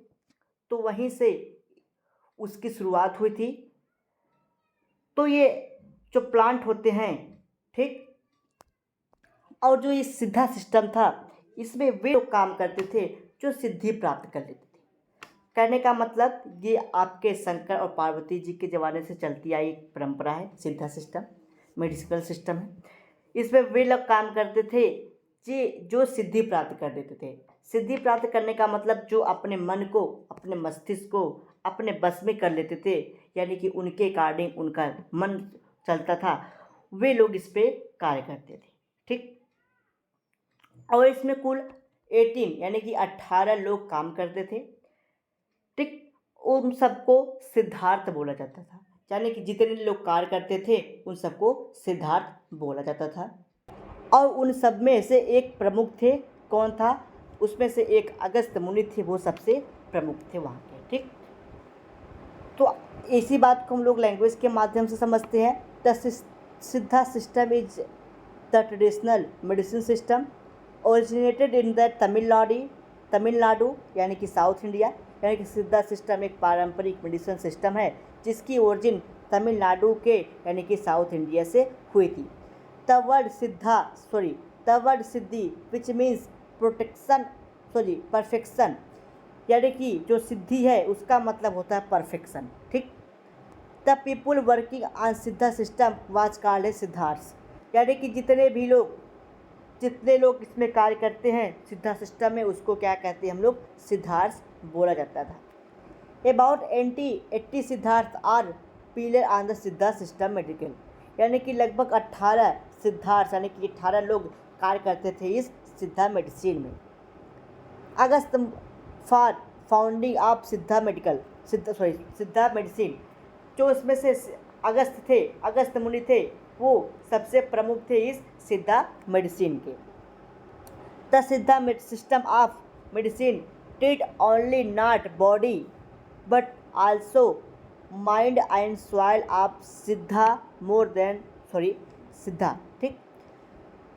तो वहीं से उसकी शुरुआत हुई थी। तो ये जो प्लांट होते हैं, ठीक, और जो ये सिद्धा सिस्टम था इसमें वे लोग काम करते थे जो सिद्धि प्राप्त कर लेते थे। कहने का मतलब ये आपके शंकर और पार्वती जी के ज़माने से चलती आई एक परंपरा है, सिद्धा सिस्टम मेडिकल सिस्टम है। इसमें वे लोग काम करते थे जो सिद्धि प्राप्त कर देते थे। सिद्धि प्राप्त करने का मतलब जो अपने मन को, अपने मस्तिष्क को अपने बस में कर लेते थे, यानी कि उनके अकॉर्डिंग उनका मन चलता था, वे लोग इस पे कार्य करते थे, ठीक। और इसमें कुल 18 यानी कि 18 लोग काम करते थे, ठीक। उन सबको सिद्धार्थ बोला जाता था, यानी कि जितने लोग कार्य करते थे उन सबको सिद्धार्थ बोला जाता था। और उन सब में से एक प्रमुख थे, कौन था, उसमें से एक अगस्त्य मुनि थे, वो सबसे प्रमुख थे वहाँ के, ठीक। तो इसी बात को हम लोग लैंग्वेज के माध्यम से समझते हैं। The Siddha system is the traditional medicine system originated in the Tamil Nadu यानी कि साउथ इंडिया। यानी कि सिद्धा सिस्टम एक पारंपरिक मेडिसिन सिस्टम है जिसकी ओरिजिन तमिलनाडु के यानी कि साउथ इंडिया से हुई थी। The word Siddhi which means perfection, यानी कि जो सिद्धि है उसका मतलब होता है परफेक्शन, ठीक। द पीपुल वर्किंग ऑन सिद्धा सिस्टम वाज कॉल्ड सिद्धार्थ, यानी कि जितने लोग इसमें कार्य करते हैं सिद्धा सिस्टम में उसको क्या कहते हैं हम लोग, सिद्धार्थ बोला जाता था। About 80 Siddharth are pillar on the Siddha system medical, यानी कि लगभग 18 सिद्धार्थ यानी कि 18 लोग कार्य करते थे इस सिद्धा मेडिसिन में। अगस्त फॉर फाउंडिंग ऑफ सिद्धा मेडिसिन, जो इसमें से अगस्त मुनि थे, वो सबसे प्रमुख थे इस सिद्धा मेडिसिन के। The Siddha system of medicine treat only not body but also mind and soil of सिद्धा मोर देन सिद्धा। ठीक,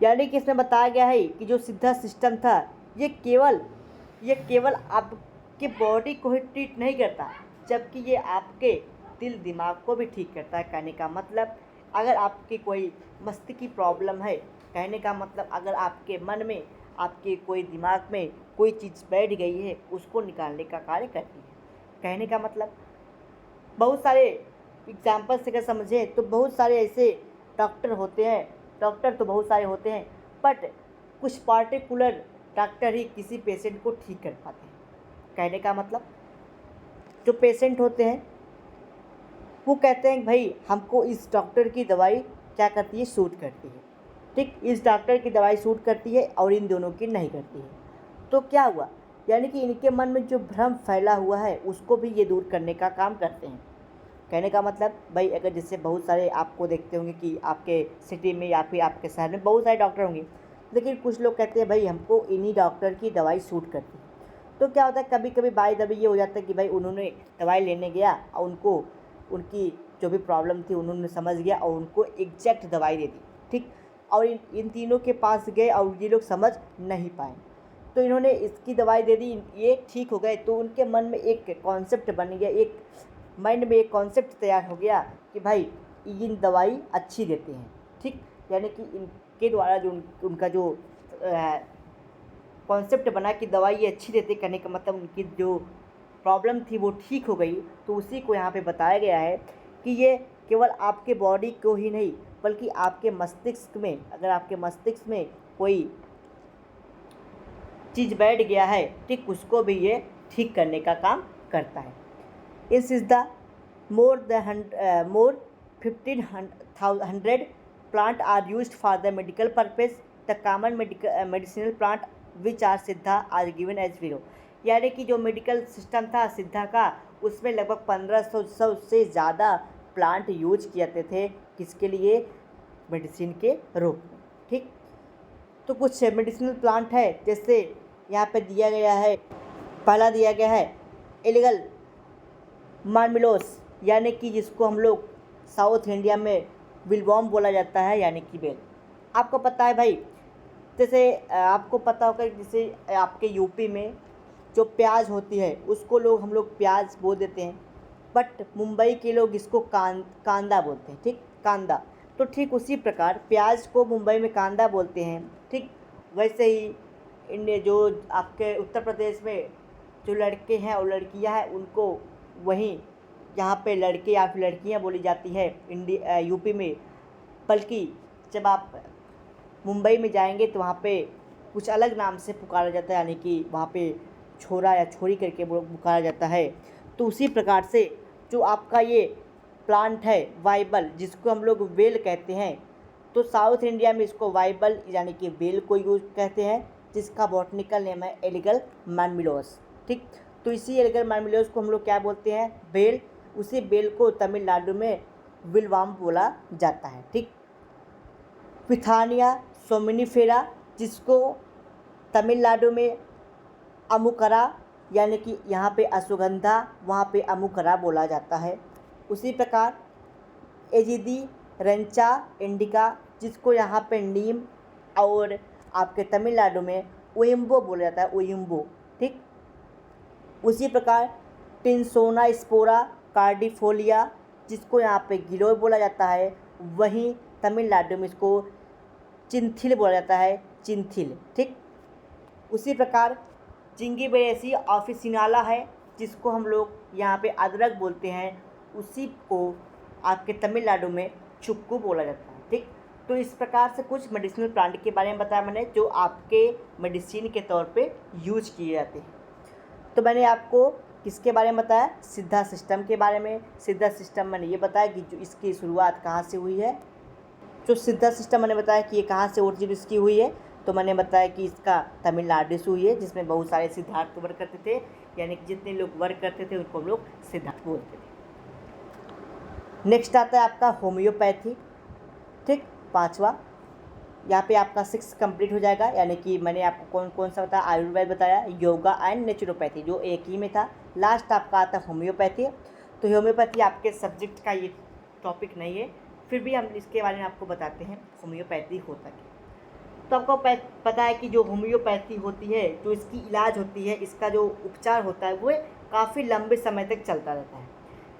यानी कि इसमें बताया गया है कि जो सिद्धा सिस्टम था ये केवल आपके बॉडी को ही ट्रीट नहीं करता, जबकि ये आपके दिल दिमाग को भी ठीक करता है। कहने का मतलब अगर आपकी कोई मस्तिष्क की प्रॉब्लम है, कहने का मतलब अगर आपके मन में, आपके कोई दिमाग में कोई चीज़ बैठ गई है, उसको निकालने का कार्य करती है। कहने का मतलब बहुत सारे एग्जाम्पल से अगर समझें तो बहुत सारे ऐसे डॉक्टर होते हैं, डॉक्टर तो बहुत सारे होते हैं, बट कुछ पार्टिकुलर डॉक्टर ही किसी पेशेंट को ठीक कर पाते हैं। कहने का मतलब जो पेशेंट होते हैं वो कहते हैं भाई हमको इस डॉक्टर की दवाई क्या करती है, सूट करती है। ठीक, इस डॉक्टर की दवाई सूट करती है और इन दोनों की नहीं करती है। तो क्या हुआ, यानी कि इनके मन में जो भ्रम फैला हुआ है उसको भी ये दूर करने का काम करते हैं। कहने का मतलब भाई अगर जैसे बहुत सारे आपको देखते होंगे कि आपके सिटी में या फिर आपके शहर में बहुत सारे डॉक्टर होंगे, लेकिन कुछ लोग कहते हैं भाई हमको इन्हीं डॉक्टर की दवाई सूट करती है। तो क्या होता है, कभी कभी बाई दबी ये हो जाता है कि भाई उन्होंने दवाई लेने गया और उनको उनकी जो भी प्रॉब्लम थी उन्होंने समझ गया और उनको एग्जैक्ट दवाई दे दी। ठीक, और इन तीनों के पास गए और ये लोग समझ नहीं पाए, तो इन्होंने इसकी दवाई दे दी, ये ठीक हो गए। तो उनके मन में एक कॉन्सेप्ट बन गया, एक माइंड में एक कॉन्सेप्ट तैयार हो गया कि भाई इन दवाई अच्छी देते हैं। ठीक, यानी कि इनके द्वारा जो उनका जो कॉन्सेप्ट बना कि दवाई ये अच्छी देते, कहने का मतलब उनकी जो प्रॉब्लम थी वो ठीक हो गई। तो उसी को यहाँ पे बताया गया है कि ये केवल आपके बॉडी को ही नहीं बल्कि आपके मस्तिष्क में, अगर आपके मस्तिष्क में कोई चीज़ बैठ गया है, ठीक, उसको भी ये ठीक करने का काम करता है। इस is the more 1500 plant are used for the medical purpose. The common medicinal plant which are Siddha are given as zero. यानी कि जो मेडिकल सिस्टम था सिद्धा का, उसमें लगभग 1500 से ज़्यादा प्लांट यूज किए जाते थे, किसके लिए, मेडिसिन के रूप में। ठीक, तो कुछ मेडिसिनल प्लांट है, जैसे यहाँ पे दिया गया है, पहला दिया गया है इलीगल मार्मिलोस, यानी कि जिसको हम लोग साउथ इंडिया में विलवॉम बोला जाता है, यानी कि बेल। आपको पता है भाई, जैसे आपको पता होगा जैसे आपके यूपी में जो प्याज होती है उसको हम लोग प्याज बोल देते हैं, बट मुंबई के लोग इसको कांदा बोलते हैं। ठीक, कांदा। तो ठीक उसी प्रकार प्याज को मुंबई में कांदा बोलते हैं। ठीक, वैसे ही इंडिया जो आपके उत्तर प्रदेश में जो लड़के हैं और लड़कियां हैं उनको वहीं यहाँ पे लड़के या फिर लड़कियाँ बोली जाती है यूपी में। बल्कि जब आप मुंबई में जाएंगे तो वहाँ पे कुछ अलग नाम से पुकारा जाता है, यानी कि वहाँ पे छोरा या छोरी करके पुकारा जाता है। तो उसी प्रकार से जो आपका ये प्लांट है वाइबल, जिसको हम लोग वेल कहते हैं, तो साउथ इंडिया में इसको वाइबल यानी कि वेल को यूज कहते हैं, जिसका बॉटनिकल नेम है एलिगल मार्मिलोस। ठीक, तो इसी एलिगल मार्मिलोस को हम लोग क्या बोलते हैं, बेल। उसी बेल को तमिलनाडु में विलवाम बोला जाता है। ठीक, पिथानिया सोमिनिफेरा, जिसको तमिलनाडु में अमुकरा, यानी कि यहाँ पे अश्वगंधा, वहाँ पे अमुकरा बोला जाता है। उसी प्रकार एजिदी रेंचा इंडिका, जिसको यहाँ पे नीम, और आपके तमिलनाडु में उइम्बो बोला जाता है, उइम्बो। ठीक, उसी प्रकार टिनसोना स्पोरा कार्डिफोलिया, जिसको यहाँ पे गिलोय बोला जाता है, वहीं तमिलनाडु में इसको चिंथिल बोला जाता है, चिंथिल। ठीक, उसी प्रकार जिंगिबेरेसी ऑफिसिनाला है, जिसको हम लोग यहाँ पे अदरक बोलते हैं, उसी को आपके तमिलनाडु में चुक्कू बोला जाता है। ठीक, तो इस प्रकार से कुछ मेडिसिनल प्लांट के बारे में बताया मैंने, जो आपके मेडिसिन के तौर पे यूज किए जाते हैं। तो मैंने आपको किसके बारे में बताया, सिद्धा सिस्टम के बारे में। सिद्धा सिस्टम मैंने ये बताया कि जो इसकी शुरुआत कहाँ से हुई है। जो सिद्धा सिस्टम मैंने बताया कि ये कहाँ से ओरिजिन इसकी हुई है, तो मैंने बताया कि इसका तमिलनाडु से हुई है, जिसमें बहुत सारे सिद्धार्थ वर्क करते थे, यानी कि जितने लोग वर्क करते थे उनको हम लोग सिद्धार्थ बोलते थे। नेक्स्ट आता है आपका होम्योपैथी। ठीक, 5वां, यहाँ पे आपका 6 कंप्लीट हो जाएगा, यानी कि मैंने आपको कौन कौन सा बताया, आयुर्वेद बताया, योगा एंड नेचुरोपैथी जो एक ही में था। लास्ट आपका आता होम्योपैथी। तो होम्योपैथी आपके सब्जेक्ट का ये टॉपिक नहीं है, फिर भी हम इसके बारे में आपको बताते हैं होम्योपैथी होता क्या। तो आपको पता है कि जो होम्योपैथी होती है, जो इसकी इलाज होती है, इसका जो उपचार होता है वो काफ़ी लंबे समय तक चलता रहता है।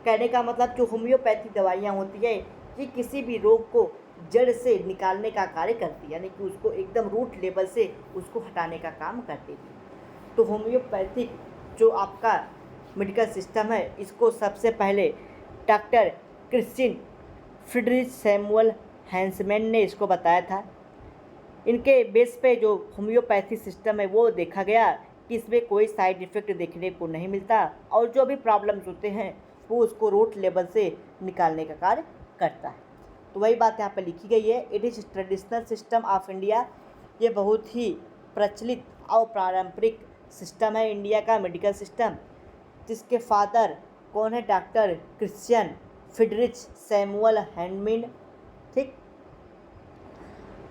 कहने का मतलब जो होम्योपैथी दवाइयाँ होती है ये किसी भी रोग को जड़ से निकालने का कार्य करती है, यानी कि उसको एकदम रूट लेवल से उसको हटाने का काम करती थी। तो होम्योपैथिक जो आपका मेडिकल सिस्टम है, इसको सबसे पहले डॉक्टर क्रिश्चियन फ्रीडरिच सैमुअल हैंसमैन ने इसको बताया था। इनके बेस पे जो होम्योपैथी सिस्टम है वो देखा गया कि इसमें कोई साइड इफ़ेक्ट देखने को नहीं मिलता, और जो भी प्रॉब्लम्स होते हैं वो उसको रूट लेवल से निकालने का कार्य करता है। तो वही बात यहाँ पर लिखी गई है, it is traditional system of India. ये बहुत ही प्रचलित और पारंपरिक सिस्टम है इंडिया का मेडिकल सिस्टम, जिसके फादर कौन है, डॉक्टर क्रिश्चियन फ्रीडरिच सैमुअल हैंसमैन। ठीक,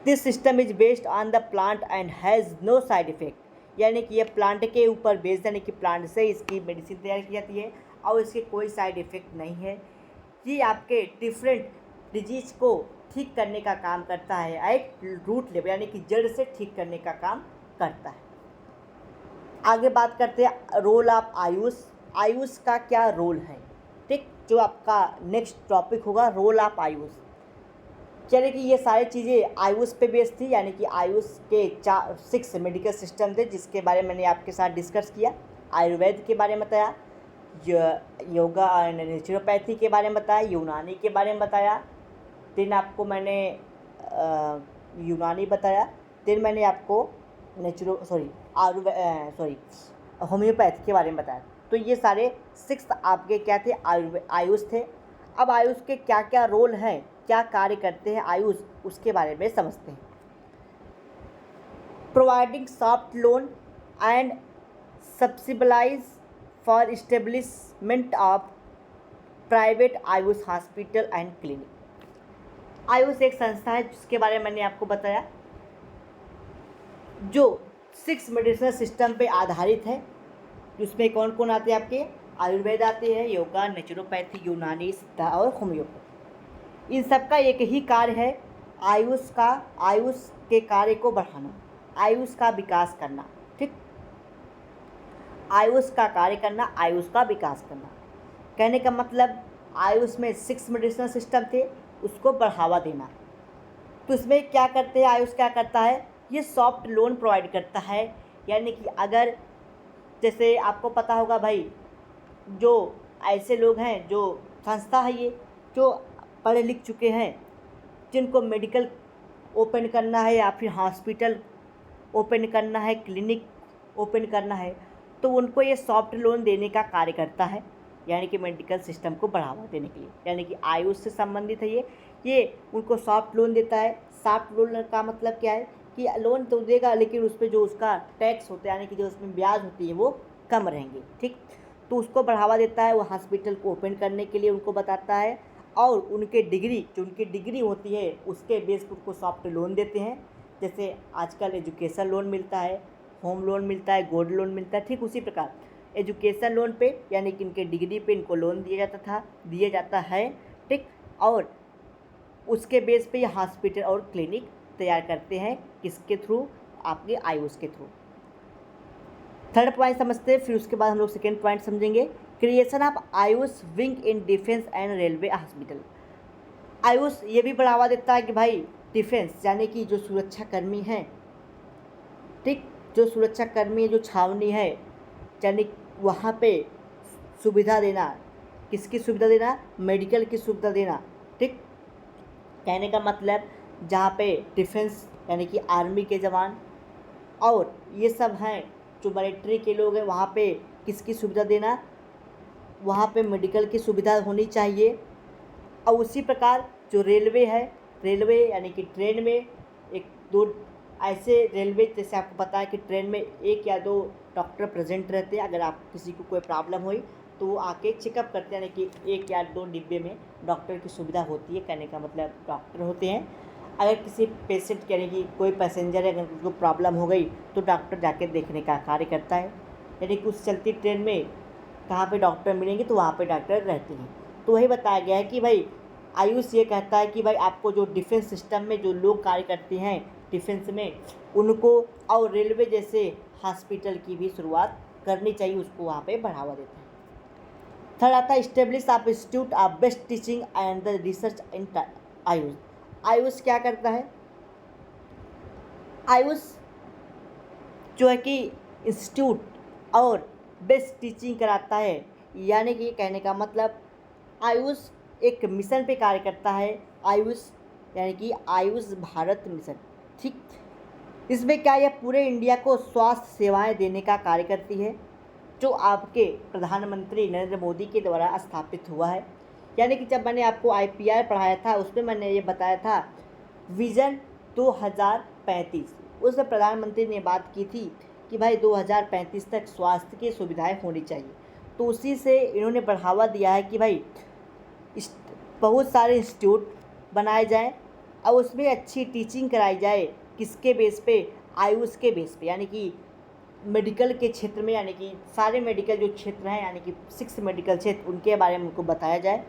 this system is based on the plant and has no side effect, यानी कि ये प्लांट के ऊपर बेस्ड, यानी कि प्लांट से इसकी मेडिसिन तैयार की जाती है और इसके कोई साइड इफेक्ट नहीं है। ये आपके डिफरेंट डिजीज को ठीक करने का काम करता है एट रूट लेवल, यानी कि जड़ से ठीक करने का काम करता है। आगे बात करते हैं रोल ऑफ आयुष। आयुष का क्या रोल है, ठीक, जो आपका नेक्स्ट टॉपिक होगा रोल ऑफ आयुष। चलिए कि ये सारी चीज़ें आयुष पे बेस्ड थी, यानी कि आयुष के 6 मेडिकल सिस्टम थे जिसके बारे में मैंने आपके साथ डिस्कस किया। आयुर्वेद के बारे में बताया, योगा एंड नेचुरोपैथी के बारे में बताया, यूनानी के बारे में बताया, फिर आपको मैंने यूनानी बताया, फिर मैंने आपको होम्योपैथी के बारे में बताया। तो ये सारे 6 आपके क्या थे, आयुष थे। अब आयुष के क्या क्या रोल हैं, क्या कार्य करते हैं आयुष, उसके बारे में समझते हैं। Providing soft loan and subsidize for establishment of private AYUSH hospital and clinic. AYUSH एक संस्था है जिसके बारे में मैंने आपको बताया, जो 6 मेडिसिनल सिस्टम पे आधारित है। जिसमें कौन कौन आते हैं आपके, आयुर्वेद आते हैं, योगा, नेचुरोपैथी, यूनानी, सिद्धा और होम्योपैथी। इन सब का एक ही कार्य है, आयुष के कार्य को बढ़ाना, आयुष का विकास करना। ठीक, आयुष का कार्य करना, आयुष का विकास करना। कहने का मतलब आयुष में 6 मेडिसिनल सिस्टम थे, उसको बढ़ावा देना। तो इसमें क्या करते हैं, आयुष क्या करता है, ये सॉफ्ट लोन प्रोवाइड करता है। यानी कि अगर जैसे आपको पता होगा भाई, जो ऐसे लोग हैं, जो संस्था है ये, जो पढ़े लिख चुके हैं, जिनको मेडिकल ओपन करना है या फिर हॉस्पिटल ओपन करना है, क्लिनिक ओपन करना है, तो उनको ये सॉफ्ट लोन देने का कार्य करता है, यानी कि मेडिकल सिस्टम को बढ़ावा देने के लिए। यानी कि आयुष से संबंधित है ये उनको सॉफ्ट लोन देता है। सॉफ्ट लोन का मतलब क्या है कि लोन तो देगा लेकिन उस पर जो उसका टैक्स होता है, यानी कि जो उसमें ब्याज होती है वो कम रहेंगे। ठीक, तो उसको बढ़ावा देता है, वो हॉस्पिटल को ओपन करने के लिए उनको बताता है, और उनकी डिग्री होती है उसके बेस पर उनको सॉफ्ट लोन देते हैं। जैसे आजकल एजुकेशन लोन मिलता है, होम लोन मिलता है, गोल्ड लोन मिलता है, ठीक उसी प्रकार एजुकेशन लोन पे, यानी कि इनके डिग्री पे इनको लोन दिया जाता है। ठीक, और उसके बेस पे ये हॉस्पिटल और क्लिनिक तैयार करते हैं, किसके थ्रू, आपके आयुष के थ्रू। थर्ड पॉइंट समझते हैं, फिर उसके बाद हम लोग सेकेंड पॉइंट समझेंगे, creation of Ayush wing in defence and railway hospital. Ayush ये भी बढ़ावा देता है कि भाई डिफेंस, यानी कि जो सुरक्षाकर्मी हैं, ठीक, जो सुरक्षाकर्मी है, जो छावनी है, यानी वहाँ पे सुविधा देना, किसकी सुविधा देना, मेडिकल की सुविधा देना। ठीक, कहने का मतलब जहाँ पे डिफेंस यानी कि आर्मी के जवान और ये सब हैं, जो मिलिट्री के लोग हैं, वहाँ पे किसकी सुविधा देना, वहाँ पे मेडिकल की सुविधा होनी चाहिए। और उसी प्रकार जो रेलवे है, रेलवे यानी कि ट्रेन में 1-2 ऐसे रेलवे, जैसे आपको पता है कि ट्रेन में 1 या 2 डॉक्टर प्रेजेंट रहते हैं। अगर आप किसी को कोई प्रॉब्लम हुई तो वो आके चेकअप करते हैं, यानी कि 1 या 2 डिब्बे में डॉक्टर की सुविधा होती है। कहने का मतलब डॉक्टर होते हैं। अगर किसी पेशेंट यानी कि कोई पैसेंजर है, अगर उसको प्रॉब्लम हो गई तो डॉक्टर जाके देखने का कार्य करता है। यानी कि उस चलती ट्रेन में कहाँ पे डॉक्टर मिलेंगे तो वहाँ पे डॉक्टर रहते हैं। तो वही बताया गया है कि भाई आयुष ये कहता है कि भाई आपको जो डिफेंस सिस्टम में जो लोग कार्य करते हैं डिफेंस में, उनको और रेलवे जैसे हॉस्पिटल की भी शुरुआत करनी चाहिए, उसको वहाँ पे बढ़ावा देते हैं। थर्ड आता है establish of institute of best teaching and the research इन आयुष। आयुष क्या करता है? आयुष जो है कि इंस्टीट्यूट और बेस्ट टीचिंग कराता है। यानी कि कहने का मतलब आयुष एक मिशन पे कार्य करता है। आयुष यानी कि आयुष भारत मिशन, ठीक। इसमें क्या यह पूरे इंडिया को स्वास्थ्य सेवाएं देने का कार्य करती है, जो आपके प्रधानमंत्री नरेंद्र मोदी के द्वारा स्थापित हुआ है। यानी कि जब मैंने आपको IPR पढ़ाया था उसमें मैंने ये बताया था विज़न 2035, उसमें प्रधानमंत्री ने बात की थी कि भाई 2035 तक स्वास्थ्य की सुविधाएं होनी चाहिए। तो उसी से इन्होंने बढ़ावा दिया है कि भाई बहुत सारे इंस्टीट्यूट बनाए जाएं और उसमें अच्छी टीचिंग कराई जाए। किसके बेस पे? आयुष के बेस पे। यानी कि मेडिकल के क्षेत्र में, यानी कि सारे मेडिकल जो क्षेत्र हैं, यानी कि 6 मेडिकल क्षेत्र, उनके बारे में उनको बताया जाए।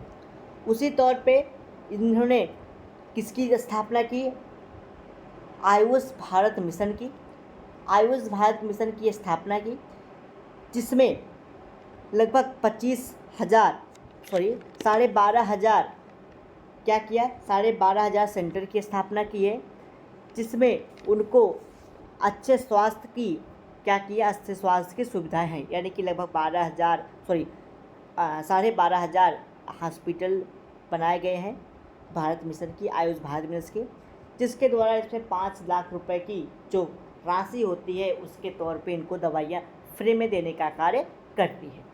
उसी तौर पे इन्होंने किसकी स्थापना की? आयुष भारत मिशन की। आयुष भारत मिशन की स्थापना की, जिसमें लगभग 12,500 क्या किया? 12,500 सेंटर की स्थापना की है, जिसमें उनको अच्छे स्वास्थ्य की क्या किया? अच्छे स्वास्थ्य की सुविधाएं हैं। यानी कि लगभग 12,500 हॉस्पिटल बनाए गए हैं भारत मिशन की, आयुष भारत मिशन के, जिसके द्वारा इसमें 5 लाख रुपए की जो राशि होती है उसके तौर पे इनको दवाइयाँ फ्री में देने का कार्य करती है।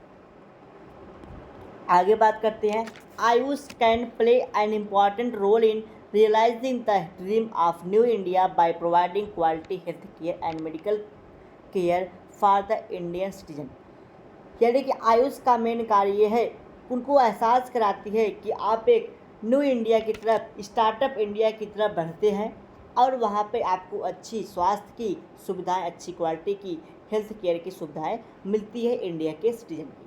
आगे बात करते हैं, AYUSH can play an important role in realizing the dream of new India by providing quality health care and medical care for the Indian citizen. यानी कि आयुष का मेन कार्य ये है, उनको एहसास कराती है कि आप एक न्यू इंडिया की तरफ, स्टार्टअप इंडिया की तरफ बढ़ते हैं और वहाँ पे आपको अच्छी स्वास्थ्य की सुविधाएं, अच्छी क्वालिटी की हेल्थ केयर की सुविधाएं मिलती है इंडिया के सिटीजन की।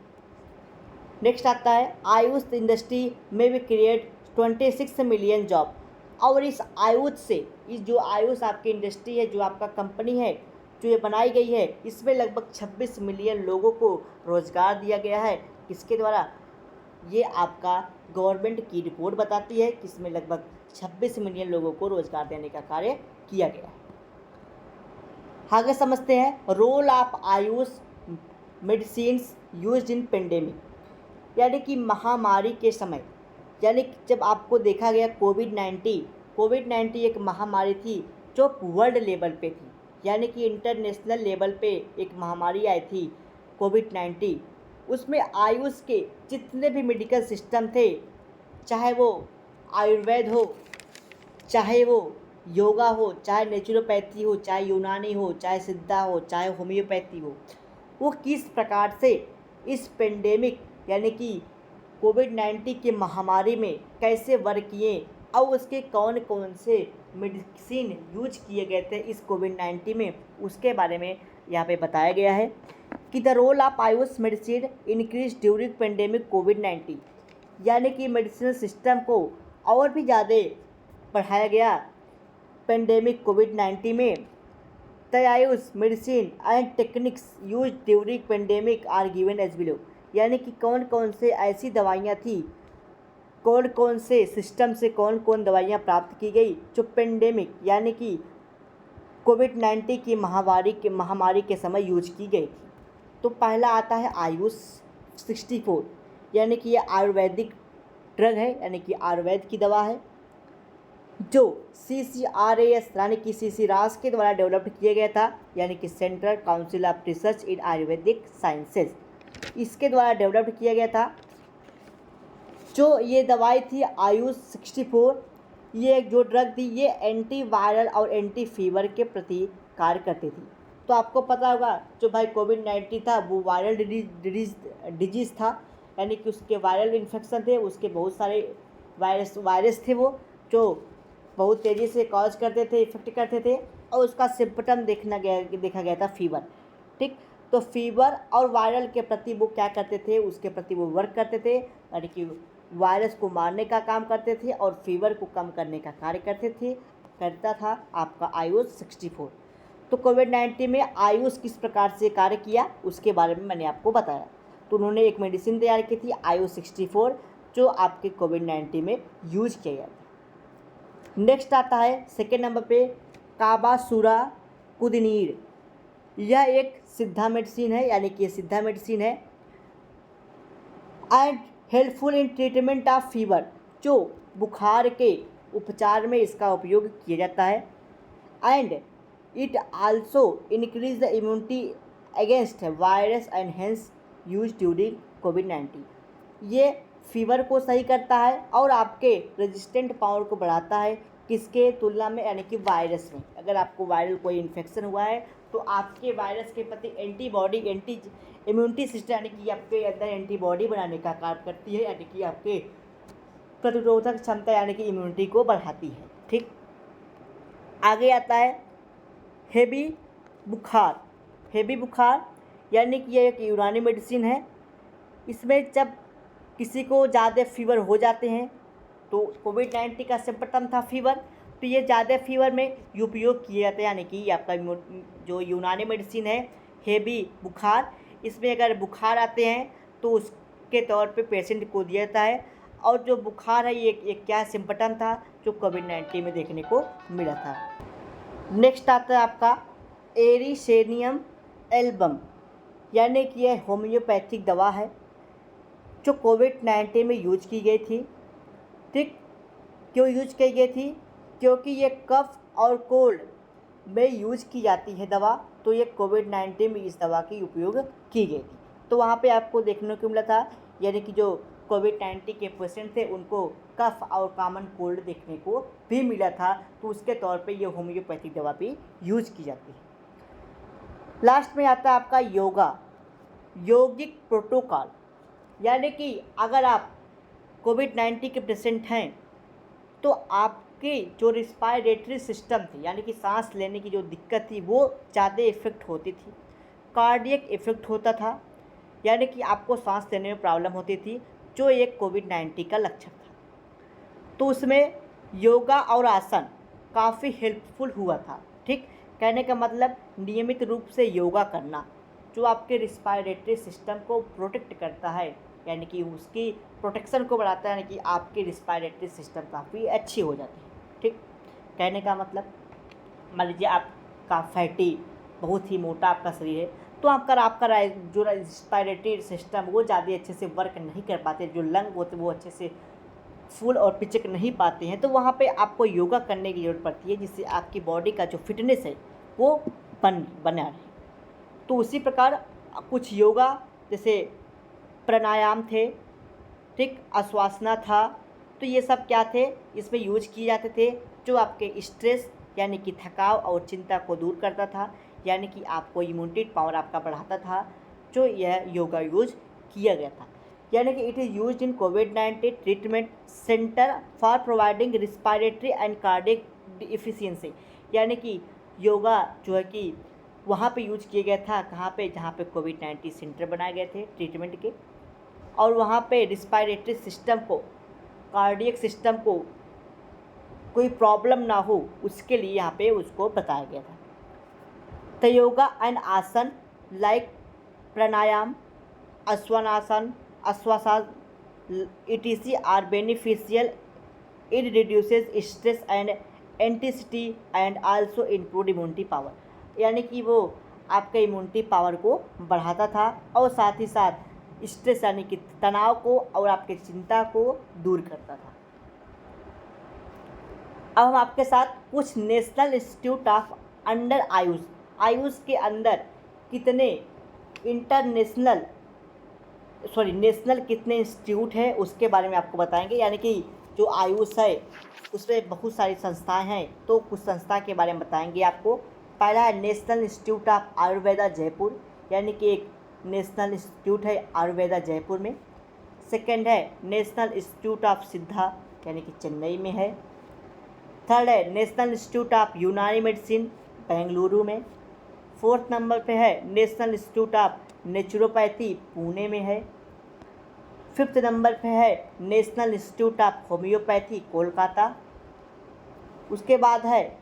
नेक्स्ट आता है, आयुष इंडस्ट्री में भी क्रिएट 26 मिलियन जॉब। और इस आयुष से, इस जो आयुष आपकी इंडस्ट्री है, जो आपका कंपनी है जो ये बनाई गई है, इसमें लगभग 26 मिलियन लोगों को रोज़गार दिया गया है। किसके द्वारा? ये आपका गवर्नमेंट की रिपोर्ट बताती है कि इसमें लगभग 26 मिलियन लोगों को रोज़गार देने का कार्य किया गया है। आगे समझते हैं, role of AYUSH medicines used in pandemic. यानी कि महामारी के समय, यानी कि जब आपको देखा गया कोविड-19 एक महामारी थी जो वर्ल्ड लेवल पे थी, यानी कि इंटरनेशनल लेवल पे एक महामारी आई थी कोविड-19। उसमें आयुष के जितने भी मेडिकल सिस्टम थे, चाहे वो आयुर्वेद हो, चाहे वो योगा हो, चाहे नेचुरोपैथी हो, चाहे यूनानी हो, चाहे सिद्धा हो, चाहे होम्योपैथी हो, वो किस प्रकार से इस पेंडेमिक यानी कि कोविड-19 की महामारी में कैसे वर्क किए और उसके कौन कौन से मेडिसिन यूज किए गए थे इस कोविड-19 में, उसके बारे में यहाँ पे बताया गया है कि the role of AYUSH medicine increase during pandemic कोविड-19। यानी कि मेडिसिनल सिस्टम को और भी ज़्यादा बढ़ाया गया पेंडेमिक कोविड-19 में। The AYUSH medicine and techniques use during pandemic are given as below. यानी कि कौन कौन से ऐसी दवाइयाँ थी, कौन कौन से सिस्टम से कौन कौन दवाइयाँ प्राप्त की गई जो पेंडेमिक यानी कि कोविड-19 की महामारी के समय यूज की गई थी। तो पहला आता है आयुष 64, यानी कि ये आयुर्वेदिक ड्रग है, यानी कि आयुर्वेद की दवा है, जो CCRAS यानी कि CC रास के द्वारा डेवलप्ड किया गया था, यानी कि central council of research in Ayurvedic sciences, इसके द्वारा डेवलप्ड किया गया था। जो ये दवाई थी आयुष 64, ये जो ड्रग थी ये एंटी वायरल और एंटी फीवर के प्रति कार्य करती थी। तो आपको पता होगा जो भाई कोविड-19 था वो वायरल डिजीज़ था, यानी कि उसके वायरल इन्फेक्शन थे, उसके बहुत सारे वायरस थे वो जो बहुत तेज़ी से कॉज करते थे, इफेक्ट करते थे, और उसका सिम्पटम देखा गया था फीवर। ठीक, तो फीवर और वायरल के प्रति वो क्या करते थे, उसके प्रति वो वर्क करते थे, यानी कि वायरस को मारने का काम करते थे और फीवर को कम करने का कार्य करता था आपका आयुष 64। तो कोविड-19 में आयुष किस प्रकार से कार्य किया उसके बारे में मैंने आपको बताया। तो उन्होंने एक मेडिसिन तैयार की थी आयुष 64, जो आपके कोविड-19 में यूज़ किया गया था। नेक्स्ट आता है सेकेंड नंबर पे काबासुरा कुदनीर। यह एक सिद्धा मेडिसिन है, यानी कि ये सिद्धा मेडिसिन है and helpful in treatment of fever, जो बुखार के उपचार में इसका उपयोग किया जाता है। And it also increase the immunity against virus and hence use during कोविड-19। ये फीवर को सही करता है और आपके रेजिस्टेंट पावर को बढ़ाता है, किसके तुलना में, यानी कि वायरस में। अगर आपको वायरल कोई इन्फेक्शन हुआ है तो आपके वायरस के प्रति एंटीबॉडी इम्यूनिटी सिस्टम, यानी कि आपके अंदर एंटीबॉडी बनाने का कार्य करती है, यानी कि आपके प्रतिरोधक क्षमता यानी कि इम्यूनिटी को बढ़ाती है। ठीक, आगे आता है हेवी बुखार। हेवी बुखार यानी कि यह एक यूनानी मेडिसिन है। इसमें जब किसी को ज़्यादा फीवर हो जाते हैं, तो कोविड-19 का सिम्पटम था फीवर, तो ये ज़्यादा फीवर में उपयोग किया जाता है, यानी कि आपका जो यूनानी मेडिसिन है हेवी बुखार, इसमें अगर बुखार आते हैं तो उसके तौर पे पेशेंट को दिया जाता है। और जो बुखार है ये क्या सिम्पटम था जो कोविड-19 में देखने को मिला था। नेक्स्ट आता है आपका एरिसेनियम एल्बम, यानी कि यह होम्योपैथिक दवा है जो कोविड-19 में यूज की गई थी। ठीक, क्यों यूज की गई थी? क्योंकि ये कफ और कोल्ड में यूज की जाती है दवा, तो ये कोविड-19 में इस दवा की उपयोग की गई थी। तो वहाँ पे आपको देखने को मिला था, यानी कि जो कोविड-19 के पेशेंट थे उनको कफ और कॉमन कोल्ड देखने को भी मिला था, तो उसके तौर पे ये होम्योपैथिक दवा भी यूज की जाती है। लास्ट में आता है आपका योगा, यौगिक प्रोटोकॉल, यानी कि अगर आप कोविड-19 के पेशेंट हैं तो आपके जो रिस्पायरेटरी सिस्टम थी, यानी कि सांस लेने की जो दिक्कत थी वो ज़्यादा इफ़ेक्ट होती थी, कार्डियक इफ़ेक्ट होता था, यानी कि आपको सांस लेने में प्रॉब्लम होती थी, जो एक कोविड-19 का लक्षण था। तो उसमें योगा और आसन काफ़ी हेल्पफुल हुआ था। ठीक, कहने का मतलब नियमित रूप से योगा करना जो आपके रिस्पायरेटरी सिस्टम को प्रोटेक्ट करता है, यानी कि उसकी प्रोटेक्शन को बढ़ाता है, यानी कि आपकी रिस्पायरेटरी सिस्टम काफ़ी अच्छी हो जाती है। ठीक, कहने का मतलब मान लीजिए आपका फैटी, बहुत ही मोटा आपका शरीर है, तो आपका जो रिस्पायरेटरी सिस्टम वो ज़्यादा अच्छे से वर्क नहीं कर पाते, जो लंग होते वो अच्छे से फूल और पिचक नहीं पाते हैं, तो वहाँ पे आपको योगा करने की ज़रूरत पड़ती है, जिससे आपकी बॉडी का जो फिटनेस है वो बना रहे। तो उसी प्रकार कुछ योगा जैसे प्राणायाम थे, ठीक, आश्वासना था, तो ये सब क्या थे, इसमें यूज किए जाते थे, जो आपके स्ट्रेस यानी कि थकाव और चिंता को दूर करता था, यानी कि आपको इम्यूनिटी पावर आपका बढ़ाता था, जो यह योगा यूज किया गया था। यानी कि it is use in covid treatment centre for providing respiratory and cardiac efficiency, यानी कि योगा जो है कि वहाँ पे यूज किया गया था, कहाँ पे, जहाँ पे कोविड-19 सेंटर बनाए गए थे ट्रीटमेंट के, और वहाँ पे रिस्पायरेटरी सिस्टम को, कार्डियक सिस्टम को कोई प्रॉब्लम ना हो उसके लिए यहाँ पे उसको बताया गया था। तो yoga and asana like pranayama, ashwanasana, ashwasana etc are beneficial, it reduces stress and anxiety and also improve immunity power, यानी कि वो आपके इम्यूनिटी पावर को बढ़ाता था और साथ ही साथ स्ट्रेस यानी कि तनाव को और आपके चिंता को दूर करता था। अब हम आपके साथ कुछ national institute of under Ayush के अंदर कितने नेशनल कितने इंस्टीट्यूट है उसके बारे में आपको बताएंगे, यानी कि जो आयुष है उसमें बहुत सारी संस्थाएं हैं, तो कुछ संस्था के बारे में बताएंगे आपको। पहला है national institute of Ayurveda Jaipur, यानी कि एक नेशनल इंस्टीट्यूट है आयुर्वेदा जयपुर में। सेकंड है नेशनल इंस्टीट्यूट ऑफ सिद्धा, यानी कि चेन्नई में है। थर्ड है national institute of Unani medicine Bengaluru में। फोर्थ नंबर पे है national institute of naturopathy Pune में है। फिफ्थ नंबर पे है national institute of homeopathy Kolkata. उसके बाद है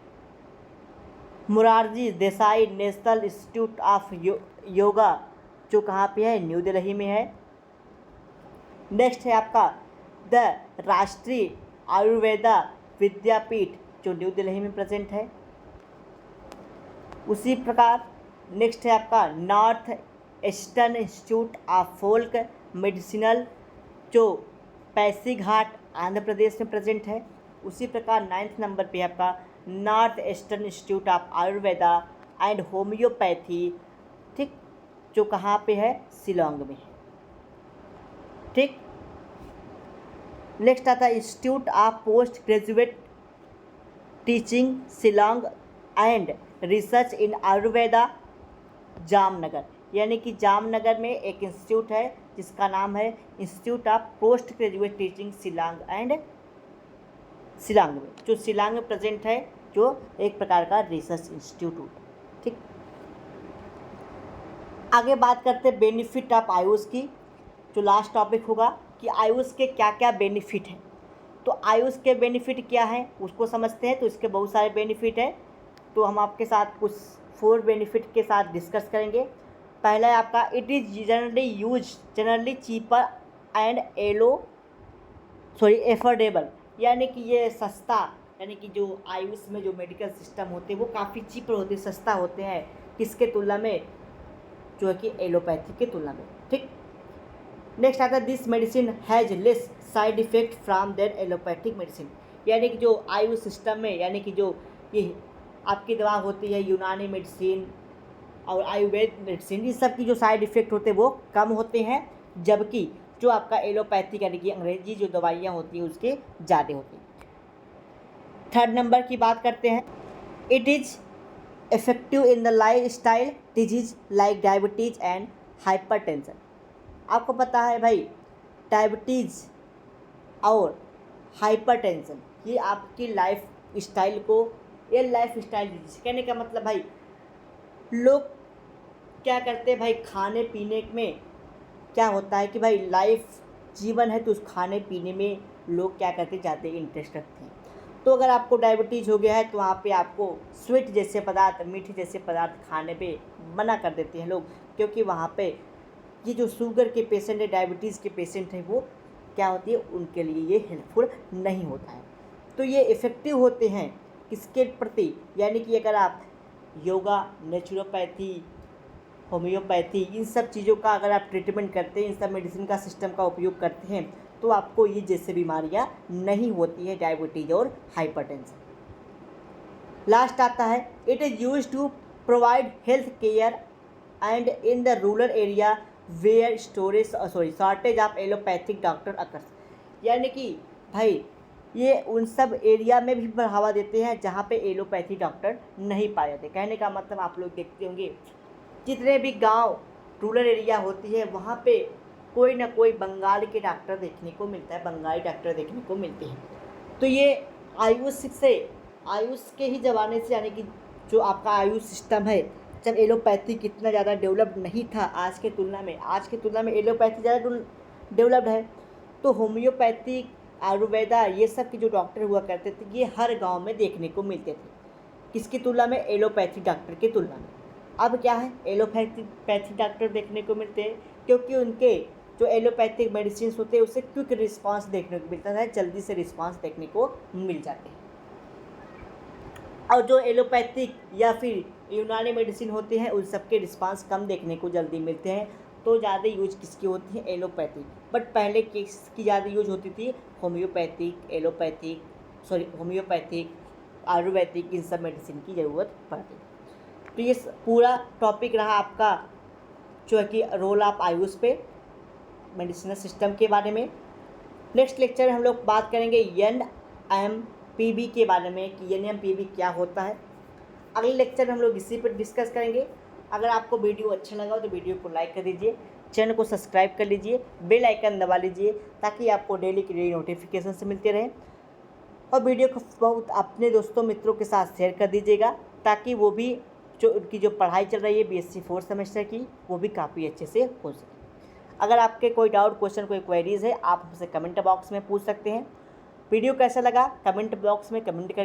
Morarji Desai national institute of yoga जो कहाँ पे है, न्यू दिल्ली में है। नेक्स्ट है आपका द राष्ट्रीय आयुर्वेदा विद्यापीठ जो न्यू दिल्ली में प्रेजेंट है। उसी प्रकार नेक्स्ट है आपका north eastern institute of folk medicinal जो पैसीघाट आंध्र प्रदेश में प्रेजेंट है। उसी प्रकार 9th नंबर पे आपका north eastern institute of Ayurveda and homeopathy, ठीक, जो कहाँ पे है, शिलोंग में है। ठीक, नेक्स्ट आता है institute of post graduate teaching Shillong and research इन आयुर्वेदा जामनगर, यानी कि जामनगर में एक इंस्टीट्यूट है जिसका नाम है institute of post graduate teaching Shillong and Shillong में, जो शिलोंग में प्रेजेंट है, जो एक प्रकार का रिसर्च इंस्टीट्यूट। ठीक, आगे बात करते हैं बेनिफिट ऑफ आयुष की, जो लास्ट टॉपिक होगा कि आयुष के क्या क्या बेनिफिट हैं। तो आयुष के बेनिफिट क्या हैं उसको समझते हैं। तो इसके बहुत सारे बेनिफिट हैं, तो हम आपके साथ कुछ 4 बेनिफिट के साथ डिस्कस करेंगे। पहला है आपका it is generally cheaper and affordable, यानी कि ये सस्ता, यानी कि जो आयुष में जो मेडिकल सिस्टम होते हैं वो काफ़ी चीपर होते हैं, सस्ता होते हैं, किसके तुलना में, जो है कि एलोपैथी के तुलना में। ठीक, नेक्स्ट आता है this medicine has less side effect from then allopathic medicine, यानी कि जो आयुष सिस्टम में, यानी कि जो ये आपकी दवा होती है यूनानी मेडिसिन और आयुर्वेद मेडिसिन, इस सब की जो साइड इफ़ेक्ट होते हैं वो कम होते हैं, जबकि जो आपका एलोपैथिक यानी कि अंग्रेजी जो दवाइयाँ होती हैं उसके ज़्यादा होती हैं। थर्ड नंबर की बात करते हैं, it is effective in the life style disease like diabetes and hypertension. आपको पता है भाई, डायबिटीज़ और हाइपरटेंशन ये आपकी लाइफ स्टाइल को, ये लाइफ स्टाइल डिजीज कहने का मतलब भाई, लोग क्या करते हैं भाई, खाने पीने में क्या होता है कि भाई लाइफ जीवन है तो उस खाने पीने में लोग क्या करते, ज़्यादा इंटरेस्ट रखते हैं। तो अगर आपको डायबिटीज़ हो गया है तो वहाँ पे आपको स्वीट जैसे पदार्थ, मीठे जैसे पदार्थ खाने पे मना कर देते हैं लोग, क्योंकि वहाँ पे ये जो शुगर के पेशेंट है, डायबिटीज़ के पेशेंट हैं, वो क्या होती है, उनके लिए ये हेल्पफुल नहीं होता है। तो ये इफ़ेक्टिव होते हैं किसके प्रति, यानी कि अगर आप योगा, नेचुरोपैथी, होम्योपैथी, इन सब चीज़ों का अगर आप ट्रीटमेंट करते हैं, इन सब मेडिसिन का सिस्टम का उपयोग करते हैं, तो आपको ये जैसे बीमारियां नहीं होती है, डायबिटीज़ और हाइपरटेंशन। लास्ट आता है it is used to provide health care and in the rural area where shortage of allopathic doctor occurs, यानी कि भाई ये उन सब एरिया में भी बढ़ावा देते हैं जहाँ पे एलोपैथी डॉक्टर नहीं पाए जाते। कहने का मतलब आप लोग देखते होंगे जितने भी गांव रूरल एरिया होती है वहाँ पे कोई ना कोई बंगाल के डॉक्टर देखने को मिलता है, बंगाली डॉक्टर देखने को मिलते हैं। तो ये आयुष के ही ज़माने से, यानी कि जो आपका आयुष सिस्टम है, जब एलोपैथी कितना ज़्यादा डेवलप्ड नहीं था आज के तुलना में एलोपैथी ज़्यादा डेवलप्ड है। तो होम्योपैथिक, आयुर्वेदा, ये सब के जो डॉक्टर हुआ करते थे ये हर गांव में देखने को मिलते थे, किसकी तुलना में, एलोपैथी डॉक्टर की तुलना में। अब क्या है, एलोपैथी डॉक्टर देखने को मिलते हैं क्योंकि उनके जो एलोपैथिक मेडिसिन होते हैं उससे क्विक रिस्पांस देखने को मिलता है, जल्दी से रिस्पांस देखने को मिल जाते हैं। और जो एलोपैथिक या फिर यूनानी मेडिसिन होते हैं उन सबके रिस्पांस कम देखने को जल्दी मिलते हैं। तो ज़्यादा यूज किसकी होती है, एलोपैथिक। बट पहले किसकी ज़्यादा यूज होती थी, होम्योपैथिक, आयुर्वेदिक, इन सब मेडिसिन की ज़रूरत पड़ती है। तो ये पूरा टॉपिक रहा आपका जो है कि रोल ऑफ आयुष पे, मेडिसिनल सिस्टम के बारे में। नेक्स्ट लेक्चर में हम लोग बात करेंगे NMPB के बारे में कि NMPB क्या होता है। अगले लेक्चर में हम लोग इसी पर डिस्कस करेंगे। अगर आपको वीडियो अच्छा लगा हो तो वीडियो को लाइक कर दीजिए, चैनल को सब्सक्राइब कर लीजिए, बेल आइकन दबा लीजिए ताकि आपको डेली की डेली नोटिफिकेशन से मिलते रहें। और वीडियो को बहुत अपने दोस्तों मित्रों के साथ शेयर कर दीजिएगा, ताकि वो भी जो उनकी जो पढ़ाई चल रही है BSc 4th सेमेस्टर की, वो भी काफ़ी अच्छे से हो सके। अगर आपके कोई डाउट, क्वेश्चन, कोई क्वेरीज़ है, आप हमसे कमेंट बॉक्स में पूछ सकते हैं। वीडियो कैसा लगा कमेंट बॉक्स में कमेंट कर